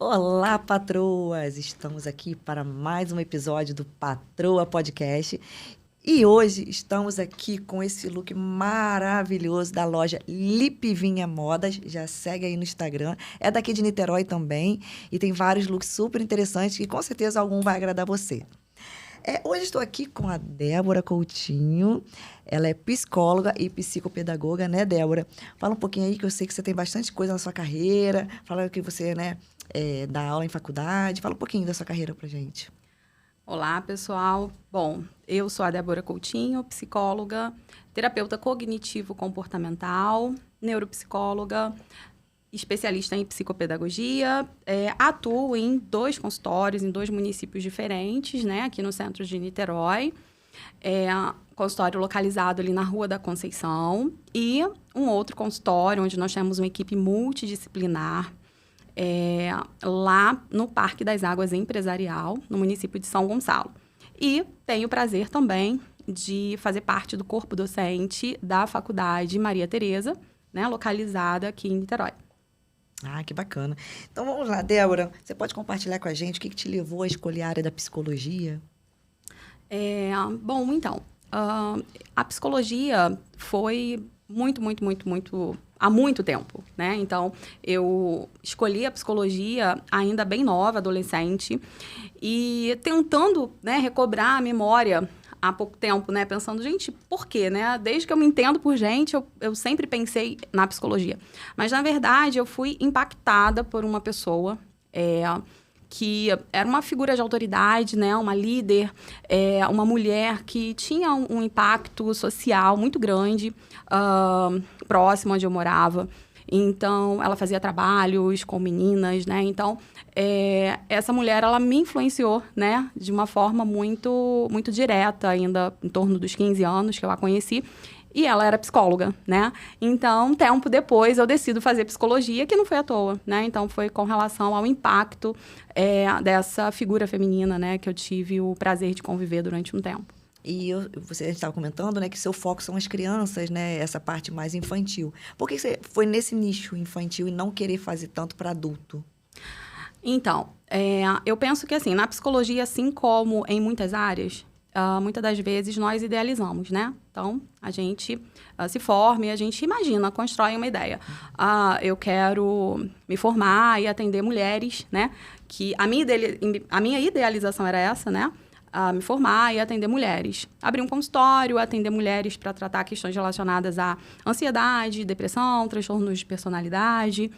Olá, patroas! Estamos aqui para mais um episódio do Patroa Podcast. E hoje estamos aqui com esse look maravilhoso da loja Lipivinha Modas. Já segue aí no Instagram. É daqui de Niterói também. E tem vários looks super interessantes que com certeza algum vai agradar você. Hoje estou aqui com a Débora Coutinho. Ela é psicóloga e psicopedagoga, né, Débora? Fala um pouquinho aí, que eu sei que você tem bastante coisa na sua carreira. Fala que você, né, dá aula em faculdade. Fala um pouquinho da sua carreira pra gente. Olá, pessoal. Bom, eu sou a Débora Coutinho, psicóloga, terapeuta cognitivo-comportamental, neuropsicóloga, especialista em psicopedagogia. Atuo em 2 consultórios, em 2 municípios diferentes, né, aqui no centro de Niterói. Consultório localizado ali na Rua da Conceição e um outro consultório onde nós temos uma equipe multidisciplinar lá no Parque das Águas Empresarial, no município de São Gonçalo. E tenho o prazer também de fazer parte do corpo docente da Faculdade Maria Tereza, né, localizada aqui em Niterói. Ah, que bacana. Então, vamos lá, Débora. Você pode compartilhar com a gente o que te levou a escolher a área da psicologia? Bom, então, a psicologia foi há muito tempo, né? Então, eu escolhi a psicologia ainda bem nova, adolescente, e tentando, né, recobrar a memória há pouco tempo, né? Pensando, gente, por quê, né? Desde que eu me entendo por gente, eu sempre pensei na psicologia. Mas, na verdade, eu fui impactada por uma pessoa que era uma figura de autoridade, né? Uma líder, uma mulher que tinha um impacto social muito grande, próximo onde eu morava. Então, ela fazia trabalhos com meninas, né? Então, essa mulher, ela me influenciou, né? De uma forma muito, muito direta, ainda em torno dos 15 anos que eu a conheci. E ela era psicóloga, né? Então, tempo depois, eu decido fazer psicologia, que não foi à toa, né? Então, foi com relação ao impacto dessa figura feminina, né? Que eu tive o prazer de conviver durante um tempo. E a gente estava comentando, né, que seu foco são as crianças, né? Essa parte mais infantil. Por que você foi nesse nicho infantil e não querer fazer tanto para adulto? Então, eu penso que, assim, na psicologia, assim como em muitas áreas, muitas das vezes nós idealizamos, né? Então, a gente se forma e a gente imagina, constrói uma ideia. Eu quero me formar e atender mulheres, né? Que a minha idealização era essa, né? Me formar e atender mulheres. Abrir um consultório, atender mulheres para tratar questões relacionadas à ansiedade, depressão, transtornos de personalidade,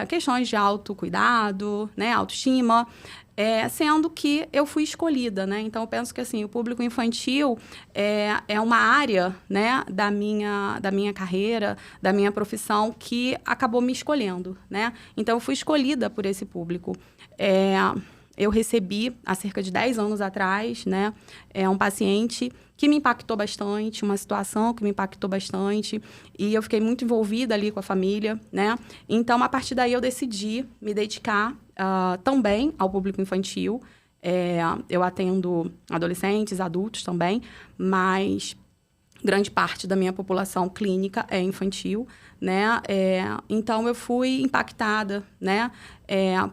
questões de autocuidado, né? Autoestima. Sendo que eu fui escolhida, né? Então, eu penso que, assim, o público infantil é uma área, né, da minha carreira, da minha profissão, que acabou me escolhendo, né? Então, eu fui escolhida por esse público. Eu recebi, há cerca de 10 anos atrás, né, um paciente que me impactou bastante, uma situação que me impactou bastante, e eu fiquei muito envolvida ali com a família, né? Então, a partir daí, eu decidi me dedicar também ao público infantil. Eu atendo adolescentes, adultos também, mas grande parte da minha população clínica é infantil, né? Então, eu fui impactada, né?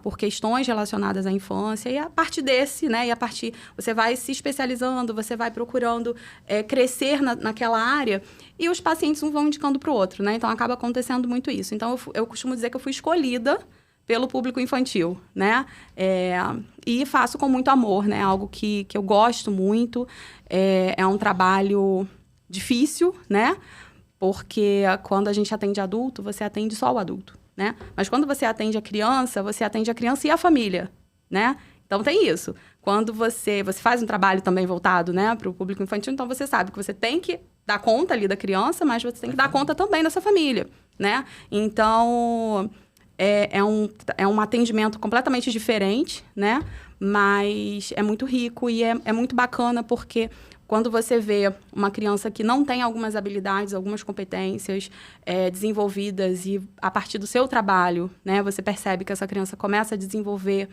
Por questões relacionadas à infância. E a partir desse, né? E a partir... Você vai se especializando, você vai procurando crescer naquela área e os pacientes um vão indicando para o outro, né? Então, acaba acontecendo muito isso. Então, eu costumo dizer que eu fui escolhida pelo público infantil, né? E faço com muito amor, né? Algo que eu gosto muito. É um trabalho difícil, né? Porque quando a gente atende adulto, você atende só o adulto, né? Mas quando você atende a criança e a família, né? Então, tem isso. Quando você faz um trabalho também voltado, né, para o público infantil, então você sabe que você tem que dar conta ali da criança, mas você tem que dar conta também dessa família, né? Então, é um atendimento completamente diferente, né? Mas é muito rico e é muito bacana porque quando você vê uma criança que não tem algumas habilidades, algumas competências desenvolvidas e a partir do seu trabalho, né, você percebe que essa criança começa a desenvolver,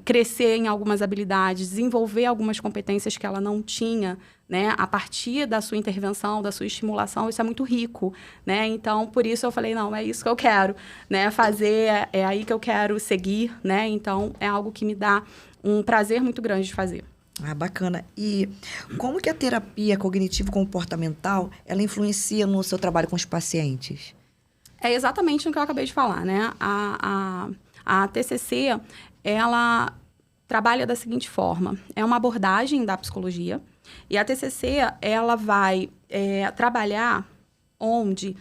crescer em algumas habilidades, desenvolver algumas competências que ela não tinha, né, a partir da sua intervenção, da sua estimulação, isso é muito rico, né? Então, por isso eu falei, não, é isso que eu quero, né, fazer, é aí que eu quero seguir, né? Então, é algo que me dá um prazer muito grande de fazer. Ah, bacana. E como que a terapia cognitivo-comportamental, ela influencia no seu trabalho com os pacientes? É exatamente o que eu acabei de falar, né? A TCC, ela trabalha da seguinte forma. É uma abordagem da psicologia. E a TCC, ela vai trabalhar onde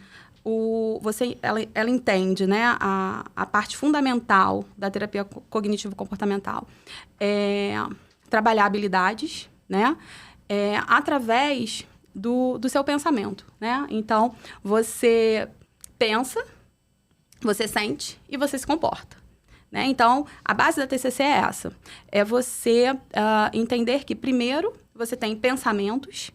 ela entende, né, a parte fundamental da terapia cognitivo-comportamental. Trabalhar habilidades, né, através do seu pensamento, né? Então, você pensa, você sente e você se comporta. Né? Então, a base da TCC é essa. É você entender que, primeiro, você tem pensamentos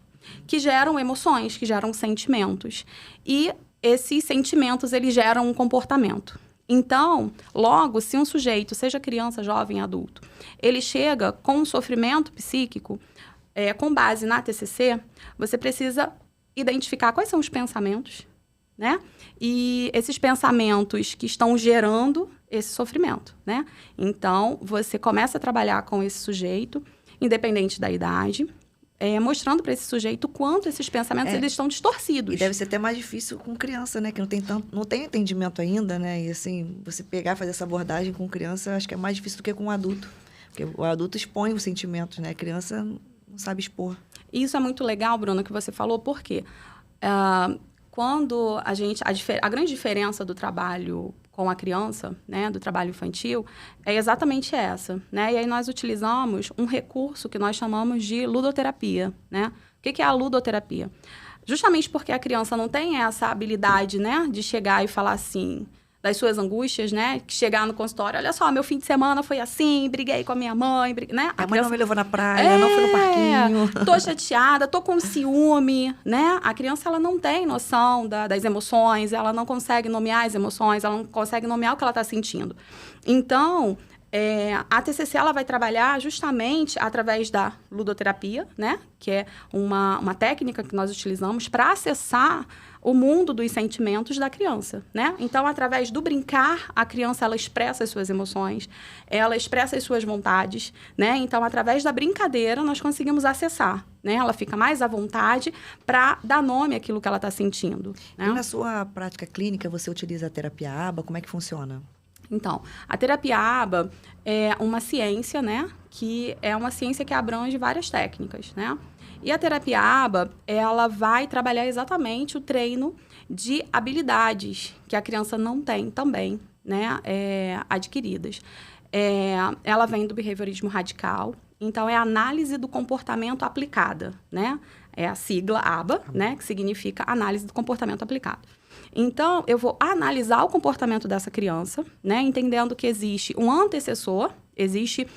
que geram emoções, que geram sentimentos. E esses sentimentos, eles geram um comportamento. Então, logo, se um sujeito, seja criança, jovem, adulto, ele chega com um sofrimento psíquico, com base na TCC, você precisa identificar quais são os pensamentos, né? E esses pensamentos que estão gerando esse sofrimento, né? Então, você começa a trabalhar com esse sujeito, independente da idade, mostrando para esse sujeito quanto esses pensamentos eles estão distorcidos. E deve ser até mais difícil com criança, né? Que não tem entendimento ainda, né? E assim, você pegar e fazer essa abordagem com criança, acho que é mais difícil do que com um adulto. Porque o adulto expõe os sentimentos, né? A criança não sabe expor. Isso é muito legal, Bruna, que você falou, porque quando a grande diferença do trabalho com a criança, né, do trabalho infantil, é exatamente essa, né? E aí nós utilizamos um recurso que nós chamamos de ludoterapia, né? O que é a ludoterapia? Justamente porque a criança não tem essa habilidade, né, de chegar e falar assim, das suas angústias, né? Que chegar no consultório, olha só, meu fim de semana foi assim, briguei com a minha mãe, né? A mãe não me levou na praia, não foi no parquinho. Tô chateada, tô com ciúme, né? A criança, ela não tem noção das emoções, ela não consegue nomear as emoções, ela não consegue nomear o que ela tá sentindo. Então, a TCC, ela vai trabalhar justamente através da ludoterapia, né? Que é uma técnica que nós utilizamos para acessar o mundo dos sentimentos da criança, né? Então, através do brincar, a criança, ela expressa as suas emoções, ela expressa as suas vontades, né? Então, através da brincadeira, nós conseguimos acessar, né? Ela fica mais à vontade para dar nome àquilo que ela está sentindo, né? E na sua prática clínica, você utiliza a terapia ABA? Como é que funciona? Então, a terapia ABA é uma ciência, né? Que é uma ciência que abrange várias técnicas, né? E a terapia ABA, ela vai trabalhar exatamente o treino de habilidades que a criança não tem também, né, adquiridas. Ela vem do behaviorismo radical, então é a análise do comportamento aplicada, né? É a sigla ABA, né, que significa análise do comportamento aplicado. Então, eu vou analisar o comportamento dessa criança, né, entendendo que existe um antecessor, existe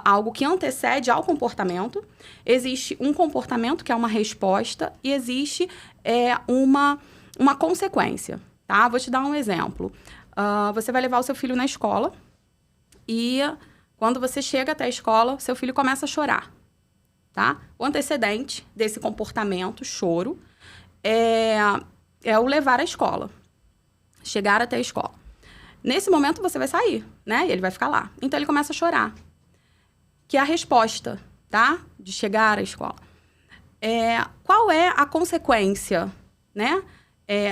algo que antecede ao comportamento, existe um comportamento que é uma resposta e existe uma consequência, tá? Vou te dar um exemplo. Você vai levar o seu filho na escola e quando você chega até a escola, seu filho começa a chorar, tá? O antecedente desse comportamento, choro, é o levar à escola, chegar até a escola. Nesse momento, você vai sair, né? E ele vai ficar lá. Então, ele começa a chorar. Que é a resposta, tá? De chegar à escola. Qual é a consequência, né?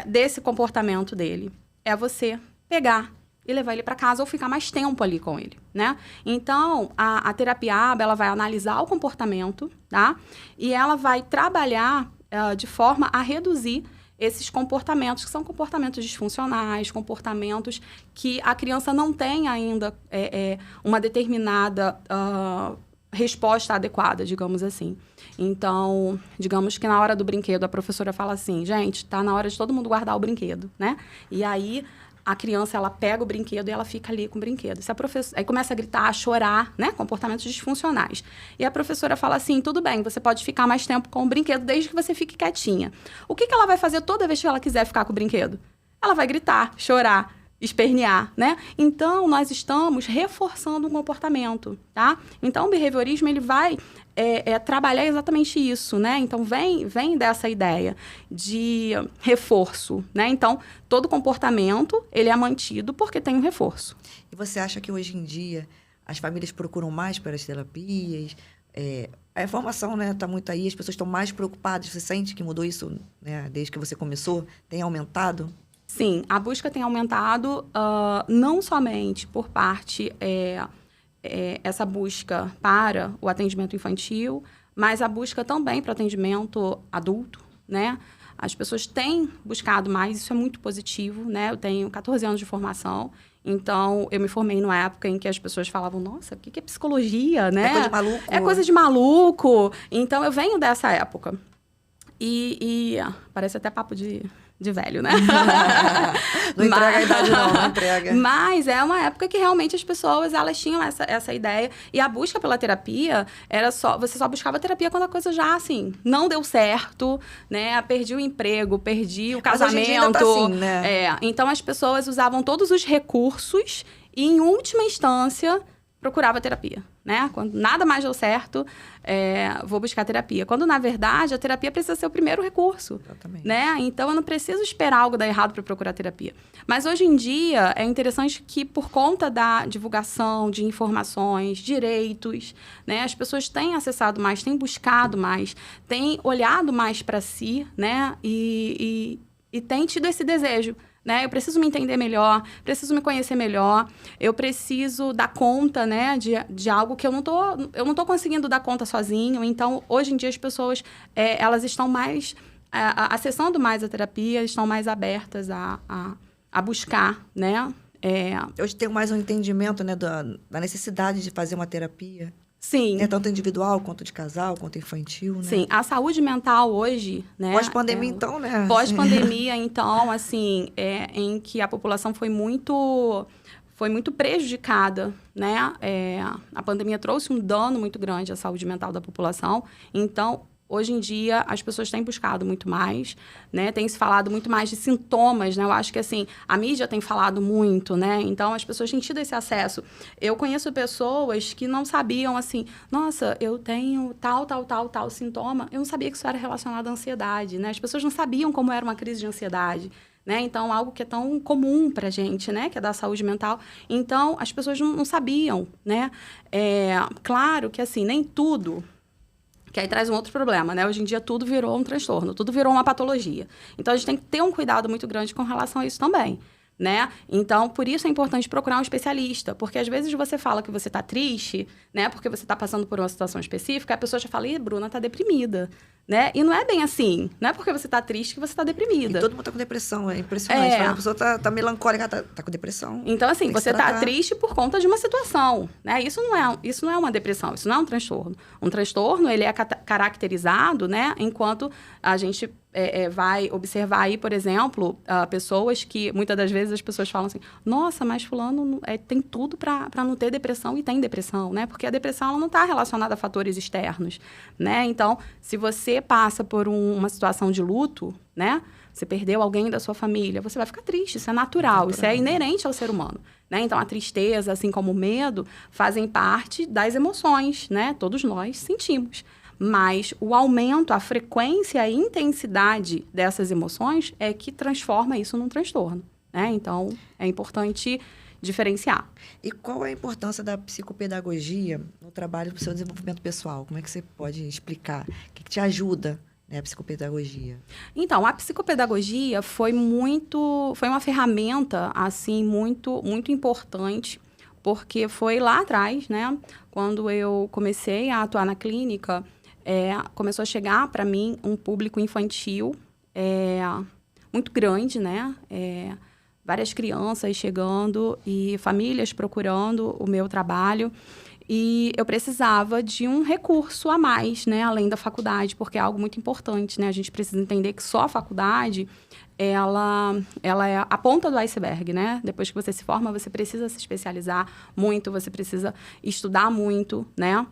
Desse comportamento dele? É você pegar e levar ele para casa ou ficar mais tempo ali com ele, né? Então, a terapia ABA, ela vai analisar o comportamento, tá? E ela vai trabalhar de forma a reduzir esses comportamentos, que são comportamentos disfuncionais, comportamentos que a criança não tem ainda uma determinada resposta adequada, digamos assim. Então, digamos que na hora do brinquedo, a professora fala assim, gente, tá na hora de todo mundo guardar o brinquedo, né? E aí, a criança, ela pega o brinquedo e ela fica ali com o brinquedo. Se a professora, aí começa a gritar, a chorar, né? Comportamentos disfuncionais. E a professora fala assim, tudo bem, você pode ficar mais tempo com o brinquedo desde que você fique quietinha. O que ela vai fazer toda vez que ela quiser ficar com o brinquedo? Ela vai gritar, chorar, espernear, né? Então, nós estamos reforçando um comportamento, tá? Então, o behaviorismo, ele vai trabalhar exatamente isso, né? Então, vem dessa ideia de reforço, né? Então, todo comportamento, ele é mantido porque tem um reforço. E você acha que hoje em dia as famílias procuram mais pelas terapias? A informação, né, tá muito aí, as pessoas estão mais preocupadas. Você sente que mudou isso, né, desde que você começou? Tem aumentado? Sim, a busca tem aumentado, não somente por parte, essa busca para o atendimento infantil, mas a busca também para o atendimento adulto, né? As pessoas têm buscado mais, isso é muito positivo, né? Eu tenho 14 anos de formação, então eu me formei numa época em que as pessoas falavam, nossa, o que é psicologia, né? É coisa de maluco. É coisa de maluco. Então, eu venho dessa época. E parece até papo de velho, né? Não entrega a idade, não entrega. Mas é uma época que realmente as pessoas, elas tinham essa ideia. E a busca pela terapia você só buscava terapia quando a coisa já, assim, não deu certo, né? Perdi o emprego, perdi o casamento. Mas hoje em dia ainda tá assim, né? Então, as pessoas usavam todos os recursos e, em última instância, procurava terapia, né? Quando nada mais deu certo, vou buscar terapia. Quando, na verdade, a terapia precisa ser o primeiro recurso. Exatamente. Né? Então, eu não preciso esperar algo dar errado para procurar terapia. Mas, hoje em dia, é interessante que, por conta da divulgação de informações, direitos, né? As pessoas têm acessado mais, têm buscado mais, têm olhado mais para si, né? E têm tido esse desejo, né? Eu preciso me entender melhor, preciso me conhecer melhor, eu preciso dar conta, né, de algo que eu não tô conseguindo dar conta sozinho. Então, hoje em dia, as pessoas, elas estão mais acessando mais a terapia, estão mais abertas a buscar, né? Hoje tem mais um entendimento, né, da necessidade de fazer uma terapia. Sim. Né, tanto individual, quanto de casal, quanto infantil, né? Sim, a saúde mental hoje, né? Pós-pandemia, então, né? Pós-pandemia, então, assim, em que a população foi muito prejudicada, né? A pandemia trouxe um dano muito grande à saúde mental da população. Então, hoje em dia, as pessoas têm buscado muito mais, né? Tem se falado muito mais de sintomas, né? Eu acho que, assim, a mídia tem falado muito, né? Então, as pessoas têm tido esse acesso. Eu conheço pessoas que não sabiam, assim, nossa, eu tenho tal sintoma. Eu não sabia que isso era relacionado à ansiedade, né? As pessoas não sabiam como era uma crise de ansiedade, né? Então, algo que é tão comum pra gente, né? Que é da saúde mental. Então, as pessoas não sabiam, né? Claro que, assim, nem tudo... Que aí traz um outro problema, né? Hoje em dia tudo virou um transtorno, tudo virou uma patologia. Então, a gente tem que ter um cuidado muito grande com relação a isso também, né? Então, por isso é importante procurar um especialista, porque às vezes você fala que você tá triste, né? Porque você tá passando por uma situação específica, a pessoa já fala, Bruna tá deprimida, né? E não é bem assim, não é porque você tá triste que você tá deprimida. E todo mundo tá com depressão, é impressionante. A pessoa tá melancólica, tá com depressão. Então, assim, você tá triste por conta de uma situação, né? Isso não é uma depressão, isso não é um transtorno. Um transtorno, ele é caracterizado, né? Enquanto a gente vai observar aí, por exemplo, pessoas que, muitas das vezes, as pessoas falam assim, nossa, mas fulano tem tudo para não ter depressão, e tem depressão, né? Porque a depressão, ela não está relacionada a fatores externos, né? Então, se você passa por uma situação de luto, né? Você perdeu alguém da sua família, você vai ficar triste, isso é natural, isso é inerente ao ser humano, né? Então, a tristeza, assim como o medo, fazem parte das emoções, né? Todos nós sentimos. Mas o aumento, a frequência e a intensidade dessas emoções é que transforma isso num transtorno, né? Então, é importante diferenciar. E qual é a importância da psicopedagogia no trabalho do seu desenvolvimento pessoal? Como é que você pode explicar? O que te ajuda, né, a psicopedagogia? Então, a psicopedagogia foi uma ferramenta, assim, muito, muito importante, porque foi lá atrás, né? Quando eu comecei a atuar na clínica, começou a chegar para mim um público infantil muito grande, né? Várias crianças chegando e famílias procurando o meu trabalho. E eu precisava de um recurso a mais, né? Além da faculdade, porque é algo muito importante, né? A gente precisa entender que só a faculdade, ela é a ponta do iceberg, né? Depois que você se forma, você precisa se especializar muito, você precisa estudar muito, né?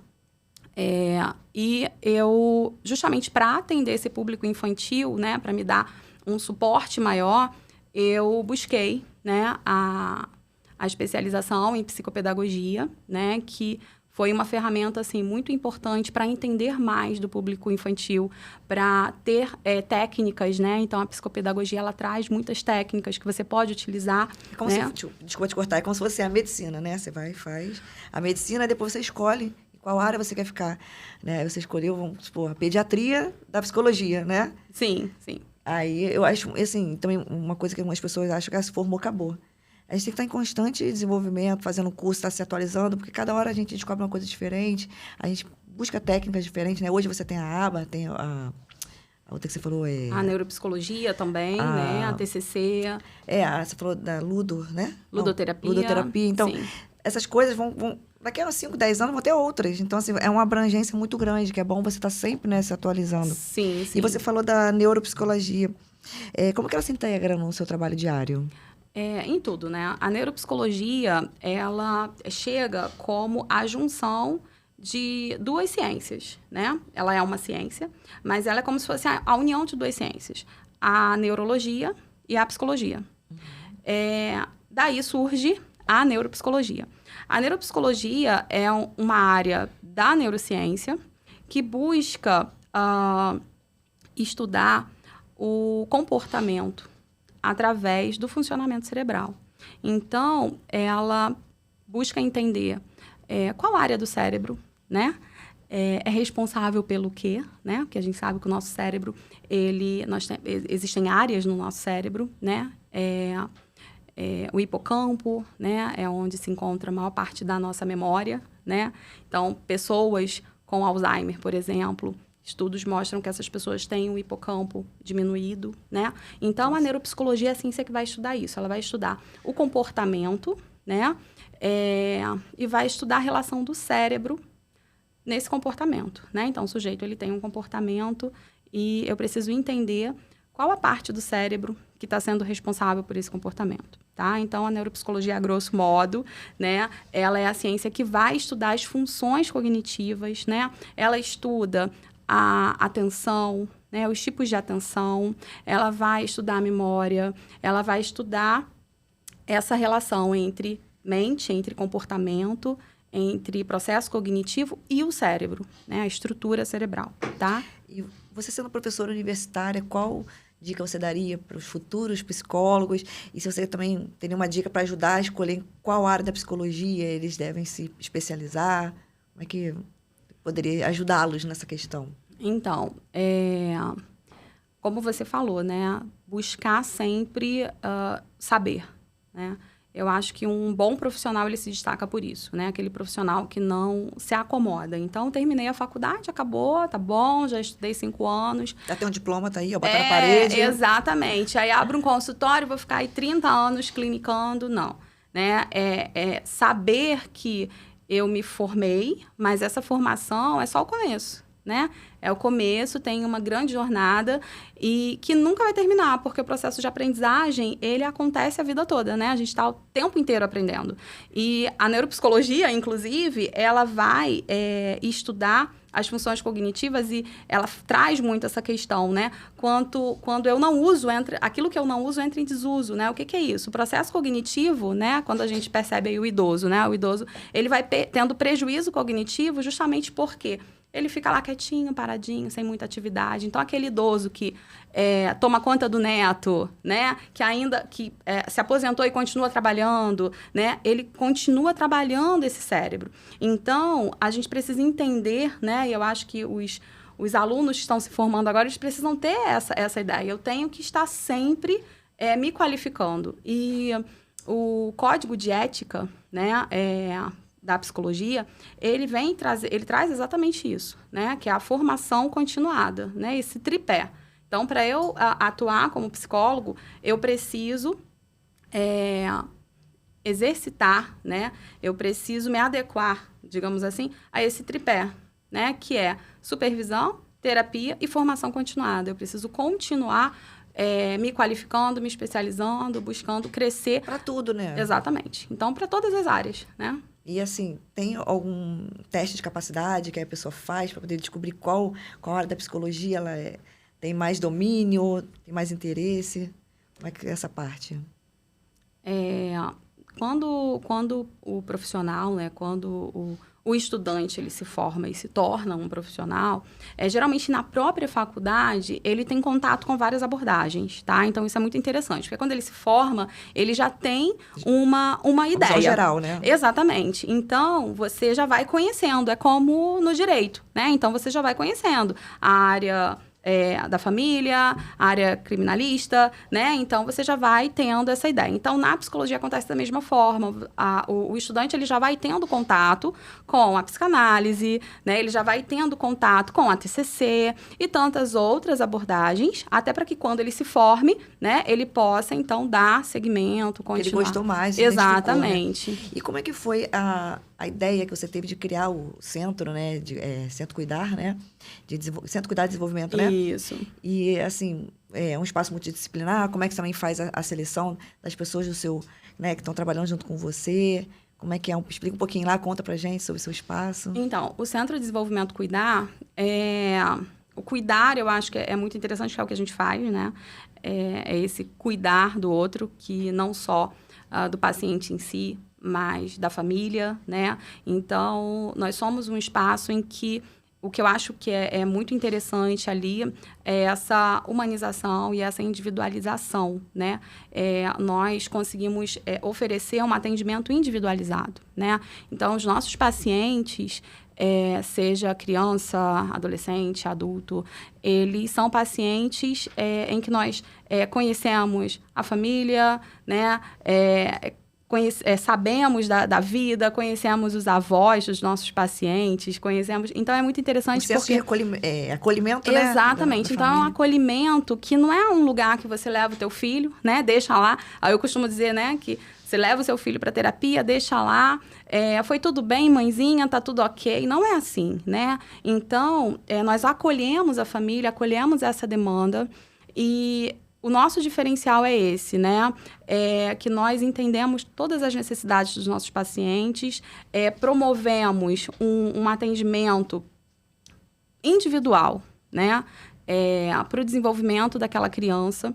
E eu, justamente para atender esse público infantil, né? Para me dar um suporte maior, eu busquei, né? A especialização em psicopedagogia, né? Que foi uma ferramenta, assim, muito importante para entender mais do público infantil, para ter técnicas, né? Então, a psicopedagogia, ela traz muitas técnicas que você pode utilizar, Como né? Desculpa te cortar, é como se fosse a medicina, né? Você vai e faz a medicina, depois você escolhe em qual área você quer ficar, né? Você escolheu, vamos supor, a pediatria da psicologia, né? Sim, sim. Aí, eu acho, assim, também uma coisa que algumas pessoas acham que ela se formou, acabou. A gente tem que estar em constante desenvolvimento, fazendo curso, estar se atualizando, porque cada hora a gente descobre uma coisa diferente, a gente busca técnicas diferentes, né? Hoje você tem a aba, tem a outra que você falou A neuropsicologia também, né? A TCC. Você falou da Ludo, né? Ludoterapia. Ludoterapia. Então, sim. Essas coisas vão... Daqui a 5, 10 anos vão ter outras. Então, assim, é uma abrangência muito grande, que é bom você estar sempre, né, se atualizando. Sim, sim. E você falou da neuropsicologia. Como que ela se integra no seu trabalho diário? Em tudo, né? A neuropsicologia, ela chega como a junção de duas ciências, né? Ela é uma ciência, mas ela é como se fosse a união de duas ciências. A neurologia e a psicologia. Daí surge a neuropsicologia. A neuropsicologia é uma área da neurociência que busca estudar o comportamento através do funcionamento cerebral. Então, ela busca entender qual área do cérebro, né, é responsável pelo quê, né? Porque a gente sabe que o nosso cérebro, existem áreas no nosso cérebro, né? O hipocampo, né, é onde se encontra a maior parte da nossa memória, né? Então, pessoas com Alzheimer, por exemplo, estudos mostram que essas pessoas têm o hipocampo diminuído, né? Então, a neuropsicologia é a ciência que vai estudar isso. Ela vai estudar o comportamento, né? E vai estudar a relação do cérebro nesse comportamento, né? Então, o sujeito, ele tem um comportamento e eu preciso entender qual a parte do cérebro que está sendo responsável por esse comportamento, tá? Então, a neuropsicologia, a grosso modo, né? Ela é a ciência que vai estudar as funções cognitivas, né? Ela estuda a atenção, né? Os tipos de atenção, ela vai estudar a memória, ela vai estudar essa relação entre mente, entre comportamento, entre processo cognitivo e o cérebro, né? A estrutura cerebral, tá? E você sendo professora universitária, qual dica você daria para os futuros psicólogos? E se você também teria uma dica para ajudar a escolher em qual área da psicologia eles devem se especializar? Como é que poderia ajudá-los nessa questão? Então, como você falou, né? Buscar sempre saber, né? Eu acho que um bom profissional, ele se destaca por isso, né? Aquele profissional que não se acomoda. Então, terminei a faculdade, acabou, tá bom, já estudei 5 anos. Já tem um diploma, tá aí, ó, bota na parede. Exatamente. Aí abro um consultório, vou ficar aí 30 anos clinicando, não. Né? Saber que eu me formei, mas essa formação é só o começo, né? É o começo, tem uma grande jornada e que nunca vai terminar, porque o processo de aprendizagem, ele acontece a vida toda, né? A gente está o tempo inteiro aprendendo. E a neuropsicologia, inclusive, ela vai estudar as funções cognitivas e ela traz muito essa questão, né? Quando eu não uso, aquilo que eu não uso entra em desuso, né? O que é isso? O processo cognitivo, né? Quando a gente percebe aí o idoso, né? O idoso, ele vai tendo prejuízo cognitivo justamente porque ele fica lá quietinho, paradinho, sem muita atividade. Então, aquele idoso que toma conta do neto, né? Que se aposentou e continua trabalhando, né? Ele continua trabalhando esse cérebro. Então, a gente precisa entender, né? E eu acho que os alunos que estão se formando agora, eles precisam ter essa ideia. Eu tenho que estar sempre me qualificando. E o código de ética, né? Da psicologia, ele traz exatamente isso, né? Que é a formação continuada, né? Esse tripé. Então, para eu atuar como psicólogo, eu preciso exercitar, né? Eu preciso me adequar digamos assim, a esse tripé, né? Que é supervisão, terapia e formação continuada. Eu preciso continuar me qualificando, me especializando, buscando crescer. Para tudo, né? Exatamente. Então, para todas as áreas, né? E, assim, tem algum teste de capacidade que a pessoa faz para poder descobrir qual área da psicologia ela tem mais domínio, tem mais interesse? Como é que é essa parte? Quando o profissional, né, quando o estudante ele se forma e se torna um profissional, geralmente na própria faculdade ele tem contato com várias abordagens, tá? Então isso é muito interessante, porque quando ele se forma, ele já tem uma ideia. Visão geral, né? Exatamente. Então você já vai conhecendo, é como no direito, né? Então você já vai conhecendo a área da família, área criminalista, né? Então, você já vai tendo essa ideia. Então, na psicologia acontece da mesma forma. O estudante, ele já vai tendo contato com a psicanálise, né? Ele já vai tendo contato com a TCC e tantas outras abordagens, até para que quando ele se forme, né? Ele possa, então, dar seguimento, continuar. Ele gostou mais. Exatamente. Né? E como é que foi a ideia que você teve de criar o centro, né? Centro Cuidar, né? Centro Cuidar de Desenvolvimento, né? Isso. E, assim, é um espaço multidisciplinar. Como é que você também faz a seleção das pessoas do seu, né, que estão trabalhando junto com você? Como é que é? Explica um pouquinho lá, conta pra gente sobre o seu espaço. Então, o Centro de Desenvolvimento Cuidar, o cuidar, eu acho que é muito interessante, que é o que a gente faz, né? É esse cuidar do outro, que não só do paciente em si, mas da família, né? Então, nós somos um espaço em que o que eu acho que é muito interessante ali é essa humanização e essa individualização, né? Nós conseguimos oferecer um atendimento individualizado, né? Então, os nossos pacientes, seja criança, adolescente, adulto, eles são pacientes em que nós conhecemos a família, né? Sabemos da vida, conhecemos os avós dos nossos pacientes, conhecemos... Então, é muito interessante porque... acolhimento, né? Exatamente. Então, é um acolhimento que não é um lugar que você leva o teu filho, né? Deixa lá. Aí eu costumo dizer, né, que você leva o seu filho para terapia, deixa lá. Foi tudo bem, mãezinha, tá tudo ok. Não é assim, né? Então, nós acolhemos a família, acolhemos essa demanda e... O nosso diferencial é esse, né? Que nós entendemos todas as necessidades dos nossos pacientes, promovemos um atendimento individual, né? Para o desenvolvimento daquela criança.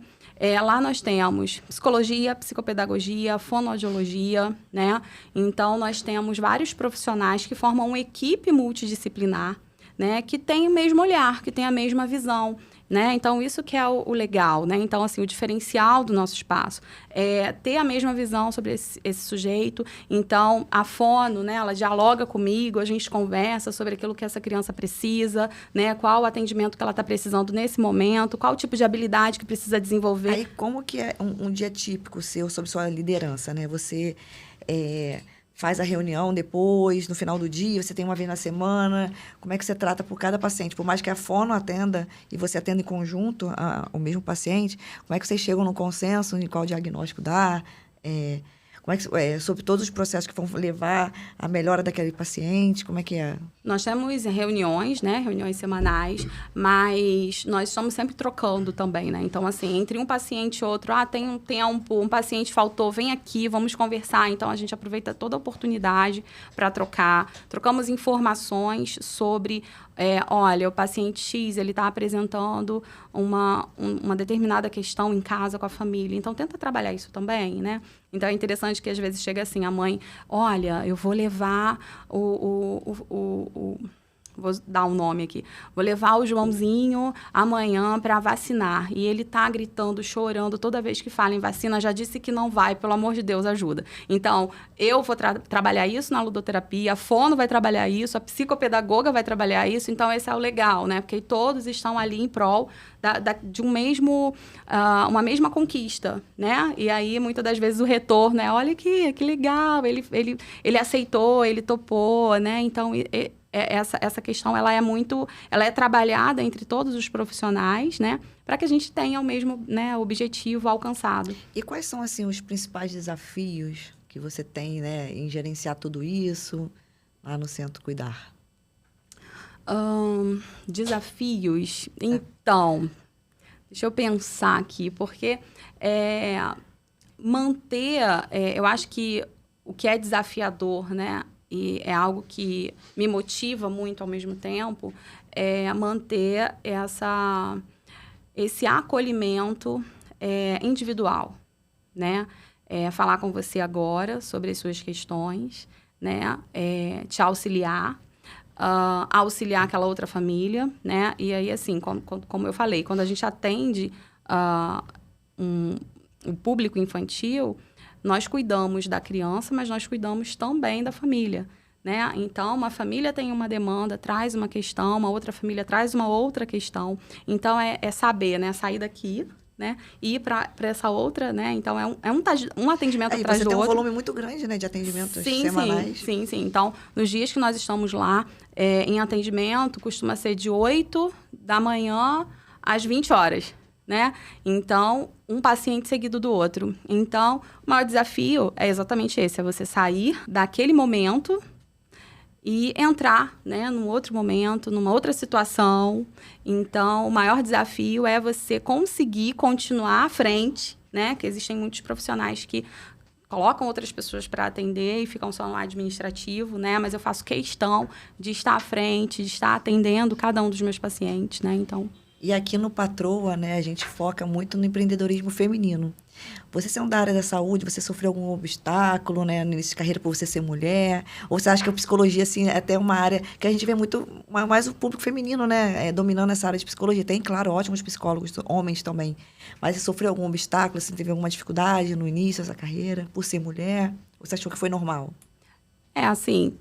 Lá nós temos psicologia, psicopedagogia, fonoaudiologia, né? Então, nós temos vários profissionais que formam uma equipe multidisciplinar, né? Que tem o mesmo olhar, que tem a mesma visão. Né? Então, isso que é o legal, né? Então, assim, o diferencial do nosso espaço é ter a mesma visão sobre esse sujeito. Então, a fono, né? Ela dialoga comigo, a gente conversa sobre aquilo que essa criança precisa, né? Qual o atendimento que ela está precisando nesse momento, qual o tipo de habilidade que precisa desenvolver. Aí, como que é um dia típico seu sobre sua liderança, né? Você... faz a reunião depois, no final do dia, você tem uma vez na semana. Como é que você trata por cada paciente? Por mais que a fono atenda e você atenda em conjunto o mesmo paciente, como é que vocês chegam no consenso em qual diagnóstico dar? Como é que, sobre todos os processos que vão levar à melhora daquele paciente? Como é que é? Nós temos reuniões, né? Reuniões semanais, mas nós estamos sempre trocando também, né? Então, assim, entre um paciente e outro, tem um tempo, um paciente faltou, vem aqui, vamos conversar. Então, a gente aproveita toda a oportunidade para trocar. Trocamos informações sobre... olha, o paciente X, ele está apresentando uma determinada questão em casa com a família. Então, tenta trabalhar isso também, né? Então, é interessante que, às vezes, chega assim, a mãe... Olha, eu vou levar vou dar um nome aqui. Vou levar o Joãozinho amanhã para vacinar. E ele tá gritando, chorando toda vez que fala em vacina. Já disse que não vai, pelo amor de Deus, ajuda. Então, eu vou trabalhar isso na ludoterapia, a fono vai trabalhar isso, a psicopedagoga vai trabalhar isso. Então, esse é o legal, né? Porque todos estão ali em prol de uma mesma conquista, né? E aí, muitas das vezes, o retorno é, olha que legal, ele aceitou, ele topou, né? Então, essa questão ela é trabalhada entre todos os profissionais, né, para que a gente tenha o mesmo, né, objetivo alcançado. E quais são, assim, os principais desafios que você tem, né, em gerenciar tudo isso? lá no Centro Cuidar? Desafios? Então, deixa eu pensar aqui, porque manter... eu acho que o que é desafiador, né? E é algo que me motiva muito ao mesmo tempo, é manter esse acolhimento individual, né? Falar com você agora sobre as suas questões, né? Te auxiliar, auxiliar aquela outra família, né? E aí, assim, como eu falei, quando a gente atende o público infantil, nós cuidamos da criança, mas nós cuidamos também da família, né? Então, uma família tem uma demanda, traz uma questão, uma outra família traz uma outra questão. Então, é saber, né? Sair daqui, né? E ir para essa outra, né? Então, um atendimento atrás do outro. Você tem um volume muito grande, né? De atendimentos semanais. Sim. Então, nos dias que nós estamos lá em atendimento, costuma ser de 8 da manhã às 20 horas, né? Então, um paciente seguido do outro. Então, o maior desafio é exatamente esse, é você sair daquele momento e entrar, né, num outro momento, numa outra situação. Então, o maior desafio é você conseguir continuar à frente, né? Que existem muitos profissionais que colocam outras pessoas para atender e ficam só no administrativo, né? Mas eu faço questão de estar à frente, de estar atendendo cada um dos meus pacientes, né? Então... E aqui no Patroa, né, a gente foca muito no empreendedorismo feminino. Você sendo da área da saúde, você sofreu algum obstáculo, né, no início de carreira por você ser mulher? Ou você acha que a psicologia, assim, é até uma área que a gente vê muito mais o público feminino, né, dominando essa área de psicologia? Tem, claro, ótimos psicólogos, homens também. Mas você sofreu algum obstáculo, você teve alguma dificuldade no início dessa carreira por ser mulher? Ou você achou que foi normal? Assim,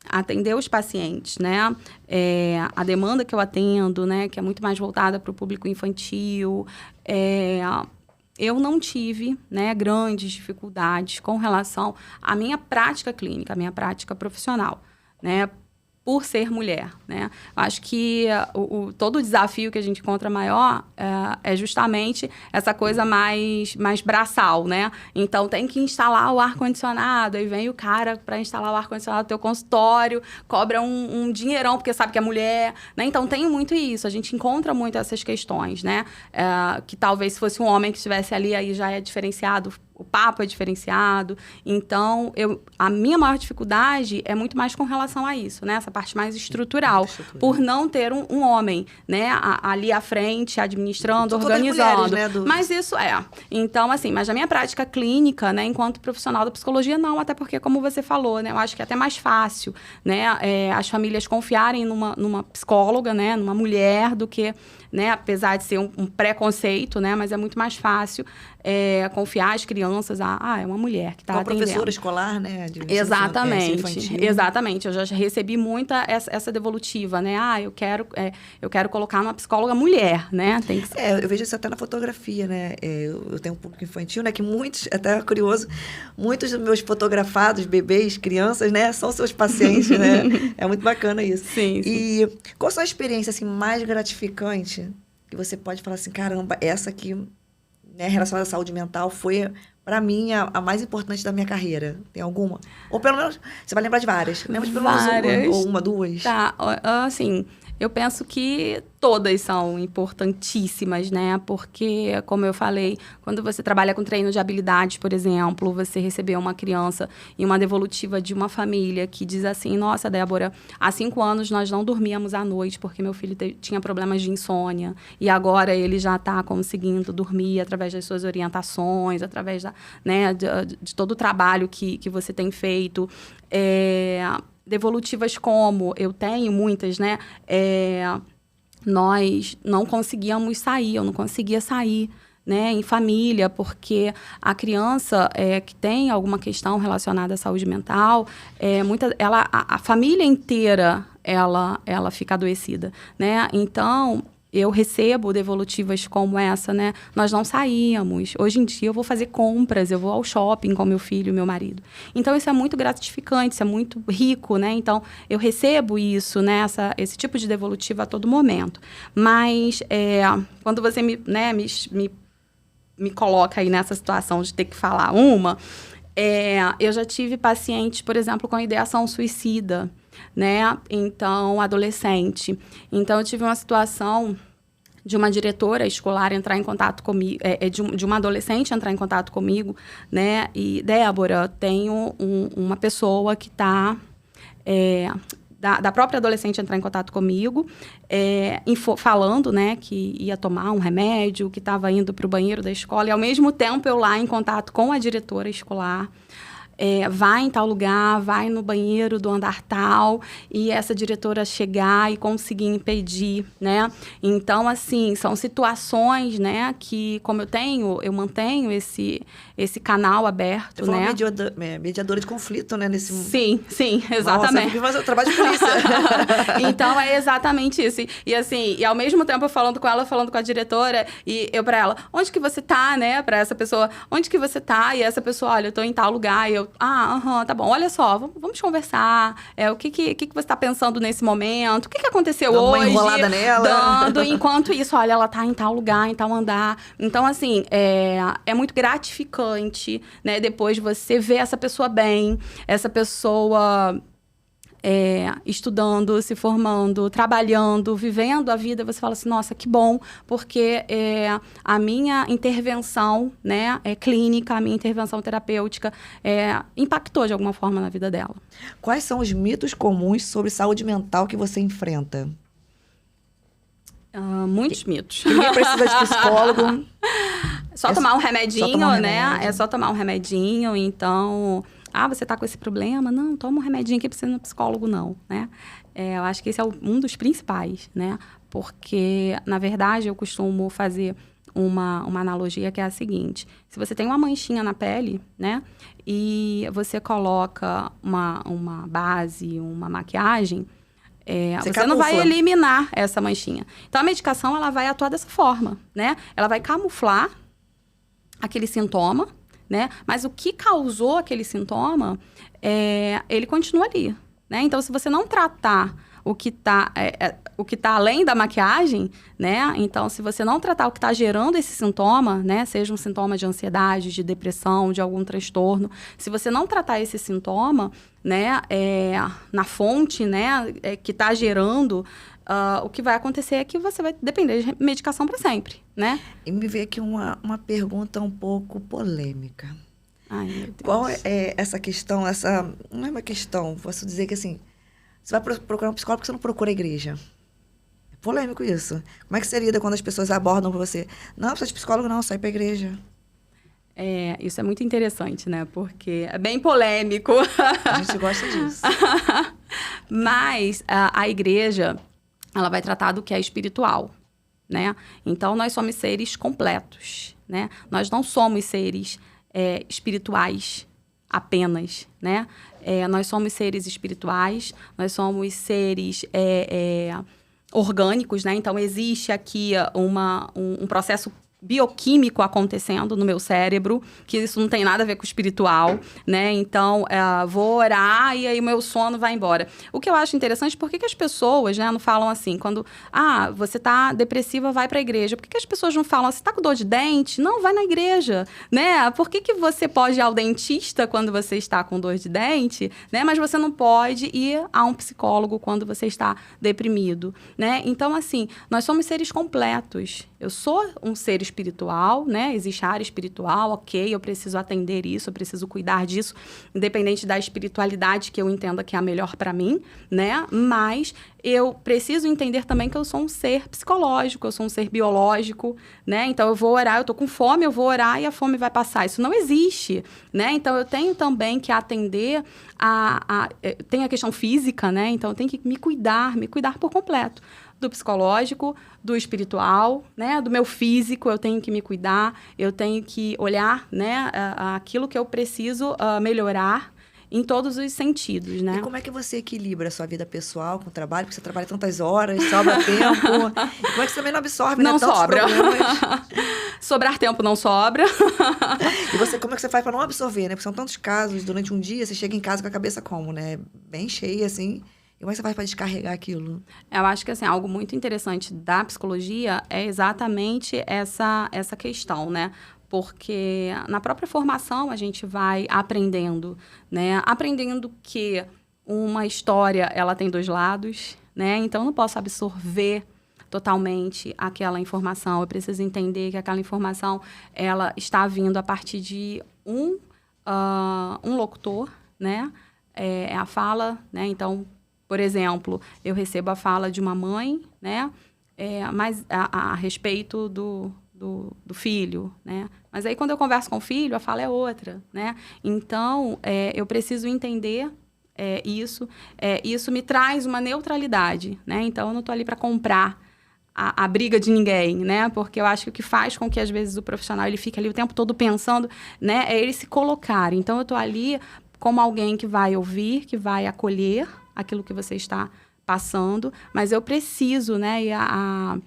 atender os pacientes, né? A demanda que eu atendo, né? Que é muito mais voltada para o público infantil. Eu não tive, né, grandes dificuldades com relação à minha prática clínica, à minha prática profissional, né? Por ser mulher, né? Acho que todo o desafio que a gente encontra maior é justamente essa coisa mais braçal, né? Então, tem que instalar o ar-condicionado, aí vem o cara para instalar o ar-condicionado no teu consultório, cobra um dinheirão, porque sabe que é mulher, né? Então, tem muito isso, a gente encontra muito essas questões, né? Que talvez se fosse um homem que estivesse ali, aí já é diferenciado, o papo é diferenciado. Então, a minha maior dificuldade é muito mais com relação a isso, né? Essa parte mais estrutural. Por não ter um homem, né? Ali à frente, administrando, organizando. Mulheres, né, Mas isso Então, assim, mas na minha prática clínica, né? Enquanto profissional da psicologia, não. Até porque, como você falou, né? Eu acho que é até mais fácil, né? As famílias confiarem numa psicóloga, né? Numa mulher, do que... Né? Apesar de ser um preconceito, né? Mas é muito mais fácil confiar as crianças é uma mulher que está atendendo. Professora escolar, né? Exatamente. Eu já recebi muita essa devolutiva, né? Eu quero colocar uma psicóloga mulher, né? Tem que ser. Eu vejo isso até na fotografia, né? Eu tenho um público infantil, né? Que muitos, até curioso, muitos dos meus fotografados, bebês, crianças, né? São seus pacientes, né? É muito bacana isso. Sim. E qual a sua experiência, assim, mais gratificante que você pode falar assim, caramba, essa aqui, né, relacionada à saúde mental, foi, para mim, a mais importante da minha carreira? Tem alguma? Ou pelo menos, você vai lembrar de várias. Lembra de pelo menos uma, duas? Tá, assim, eu penso que todas são importantíssimas, né? Porque, como eu falei, quando você trabalha com treino de habilidades, por exemplo, você recebeu uma criança e uma devolutiva de uma família que diz assim, nossa, Débora, há 5 anos nós não dormíamos à noite porque meu filho tinha problemas de insônia e agora ele já está conseguindo dormir através das suas orientações, através de todo o trabalho que você tem feito. Devolutivas como eu tenho muitas, né? Nós não conseguíamos sair, eu não conseguia sair, né, em família, porque a criança que tem alguma questão relacionada à saúde mental, a família inteira ela fica adoecida, né? Então, eu recebo devolutivas como essa, né? Nós não saíamos. Hoje em dia, eu vou fazer compras, eu vou ao shopping com meu filho e meu marido. Então, isso é muito gratificante, isso é muito rico, né? Então, eu recebo isso, né? Esse tipo de devolutiva a todo momento. Mas, quando você me coloca aí nessa situação de ter que falar Eu já tive pacientes, por exemplo, com ideação suicida, né? Então, adolescente. Então, eu tive uma situação de uma diretora escolar entrar em contato comigo, de uma adolescente entrar em contato comigo, né? E, Débora, tenho uma pessoa que está... Da própria adolescente entrar em contato comigo, falando, né, que ia tomar um remédio, que estava indo para o banheiro da escola, e ao mesmo tempo eu lá em contato com a diretora escolar, vai em tal lugar, vai no banheiro do andar tal, e essa diretora chegar e conseguir impedir, né? Então, assim, são situações, né, que como eu mantenho esse canal aberto, Você né? Mediadora de conflito, né? Sim, exatamente. Nossa, fazer o trabalho de polícia. Então, é exatamente isso. E assim, e ao mesmo tempo eu falando com ela, falando com a diretora, e eu pra ela, onde que você tá, né? Pra essa pessoa, onde que você tá? E essa pessoa, olha, eu tô em tal lugar, e eu, tá bom, olha só, vamos conversar. O que você tá pensando nesse momento? O que aconteceu Dá hoje? Uma enrolada nela. Enquanto isso, olha, ela tá em tal lugar, em tal andar. Então, assim, é muito gratificante, né? Depois você ver essa pessoa bem, essa pessoa estudando, se formando, trabalhando, vivendo a vida, você fala assim, nossa, que bom, porque a minha intervenção, né, clínica, a minha intervenção terapêutica impactou de alguma forma na vida dela. Quais são os mitos comuns sobre saúde mental que você enfrenta? Muitos mitos. Ninguém precisa de psicólogo. Só tomar um remedinho, né? É só tomar um remedinho, então... você tá com esse problema? Não, toma um remedinho aqui, precisa ir no psicólogo, não, né? Eu acho que esse é um dos principais, né? Porque, na verdade, eu costumo fazer uma analogia que é a seguinte. Se você tem uma manchinha na pele, né? E você coloca uma base, uma maquiagem, você não vai eliminar essa manchinha. Então, a medicação, ela vai atuar dessa forma, né? Ela vai camuflar aquele sintoma, né? Mas o que causou aquele sintoma, ele continua ali, né? Então, se você não tratar o que tá além da maquiagem, né? Então, se você não tratar o que está gerando esse sintoma, né? Seja um sintoma de ansiedade, de depressão, de algum transtorno, se você não tratar esse sintoma, né? Na fonte, né? Que está gerando... o que vai acontecer é que você vai depender de medicação para sempre, né? E me veio aqui uma pergunta um pouco polêmica. Ai, meu Deus. Qual é essa questão, não é uma questão, posso dizer que assim, você vai procurar um psicólogo porque você não procura a igreja. É polêmico isso. Como é que seria quando as pessoas abordam com você? Não, precisa de psicólogo não, sai pra igreja. Isso é muito interessante, né? Porque é bem polêmico. A gente gosta disso. Mas a igreja... ela vai tratar do que é espiritual, né? Então, nós somos seres completos, né? Nós não somos seres espirituais apenas, né? Nós somos seres espirituais, nós somos seres orgânicos, né? Então, existe aqui um processo bioquímico acontecendo no meu cérebro, que isso não tem nada a ver com o espiritual, né? Então, vou orar e aí o meu sono vai embora. O que eu acho interessante, por que as pessoas, né, não falam assim, quando, você tá depressiva, vai pra igreja. Por que as pessoas não falam assim, tá com dor de dente? Não, vai na igreja, né? Por que você pode ir ao dentista quando você está com dor de dente, né? Mas você não pode ir a um psicólogo quando você está deprimido, né? Então, assim, nós somos seres completos. Eu sou um ser espiritual, né? Existe a área espiritual, ok, eu preciso atender isso, eu preciso cuidar disso, independente da espiritualidade que eu entenda que é a melhor para mim, né? Mas eu preciso entender também que eu sou um ser psicológico, eu sou um ser biológico, né? Então, eu vou orar, eu tô com fome, eu vou orar e a fome vai passar. Isso não existe, né? Então, eu tenho também que atender tem a questão física, né? Então, eu tenho que me cuidar por completo. Do psicológico, do espiritual, né? Do meu físico, eu tenho que me cuidar, eu tenho que olhar, né? Aquilo que eu preciso melhorar em todos os sentidos, né? E como é que você equilibra a sua vida pessoal com o trabalho? Porque você trabalha tantas horas, sobra tempo. E como é que você também não absorve, não, né? Sobra. Sobrar tempo não sobra. E você, como é que você faz para não absorver, né? Porque são tantos casos, durante um dia, você chega em casa com a cabeça como, né? Bem cheia, assim... E como é que você faz para descarregar aquilo? Eu acho que, assim, algo muito interessante da psicologia é exatamente essa questão, né? Porque na própria formação a gente vai aprendendo, né? Aprendendo que uma história, ela tem 2 lados, né? Então, eu não posso absorver totalmente aquela informação. Eu preciso entender que aquela informação, ela está vindo a partir de um locutor, né? É a fala, né? Então, por exemplo, eu recebo a fala de uma mãe, né? Mas a respeito do filho, né? Mas aí, quando eu converso com o filho, a fala é outra, né? Então, eu preciso entender isso. Isso me traz uma neutralidade, né? Então, eu não estou ali para comprar a briga de ninguém, né? Porque eu acho que o que faz com que, às vezes, o profissional ele fique ali o tempo todo pensando, né? É ele se colocar. Então, eu estou ali como alguém que vai ouvir, que vai acolher aquilo que você está passando, mas eu preciso, né? E a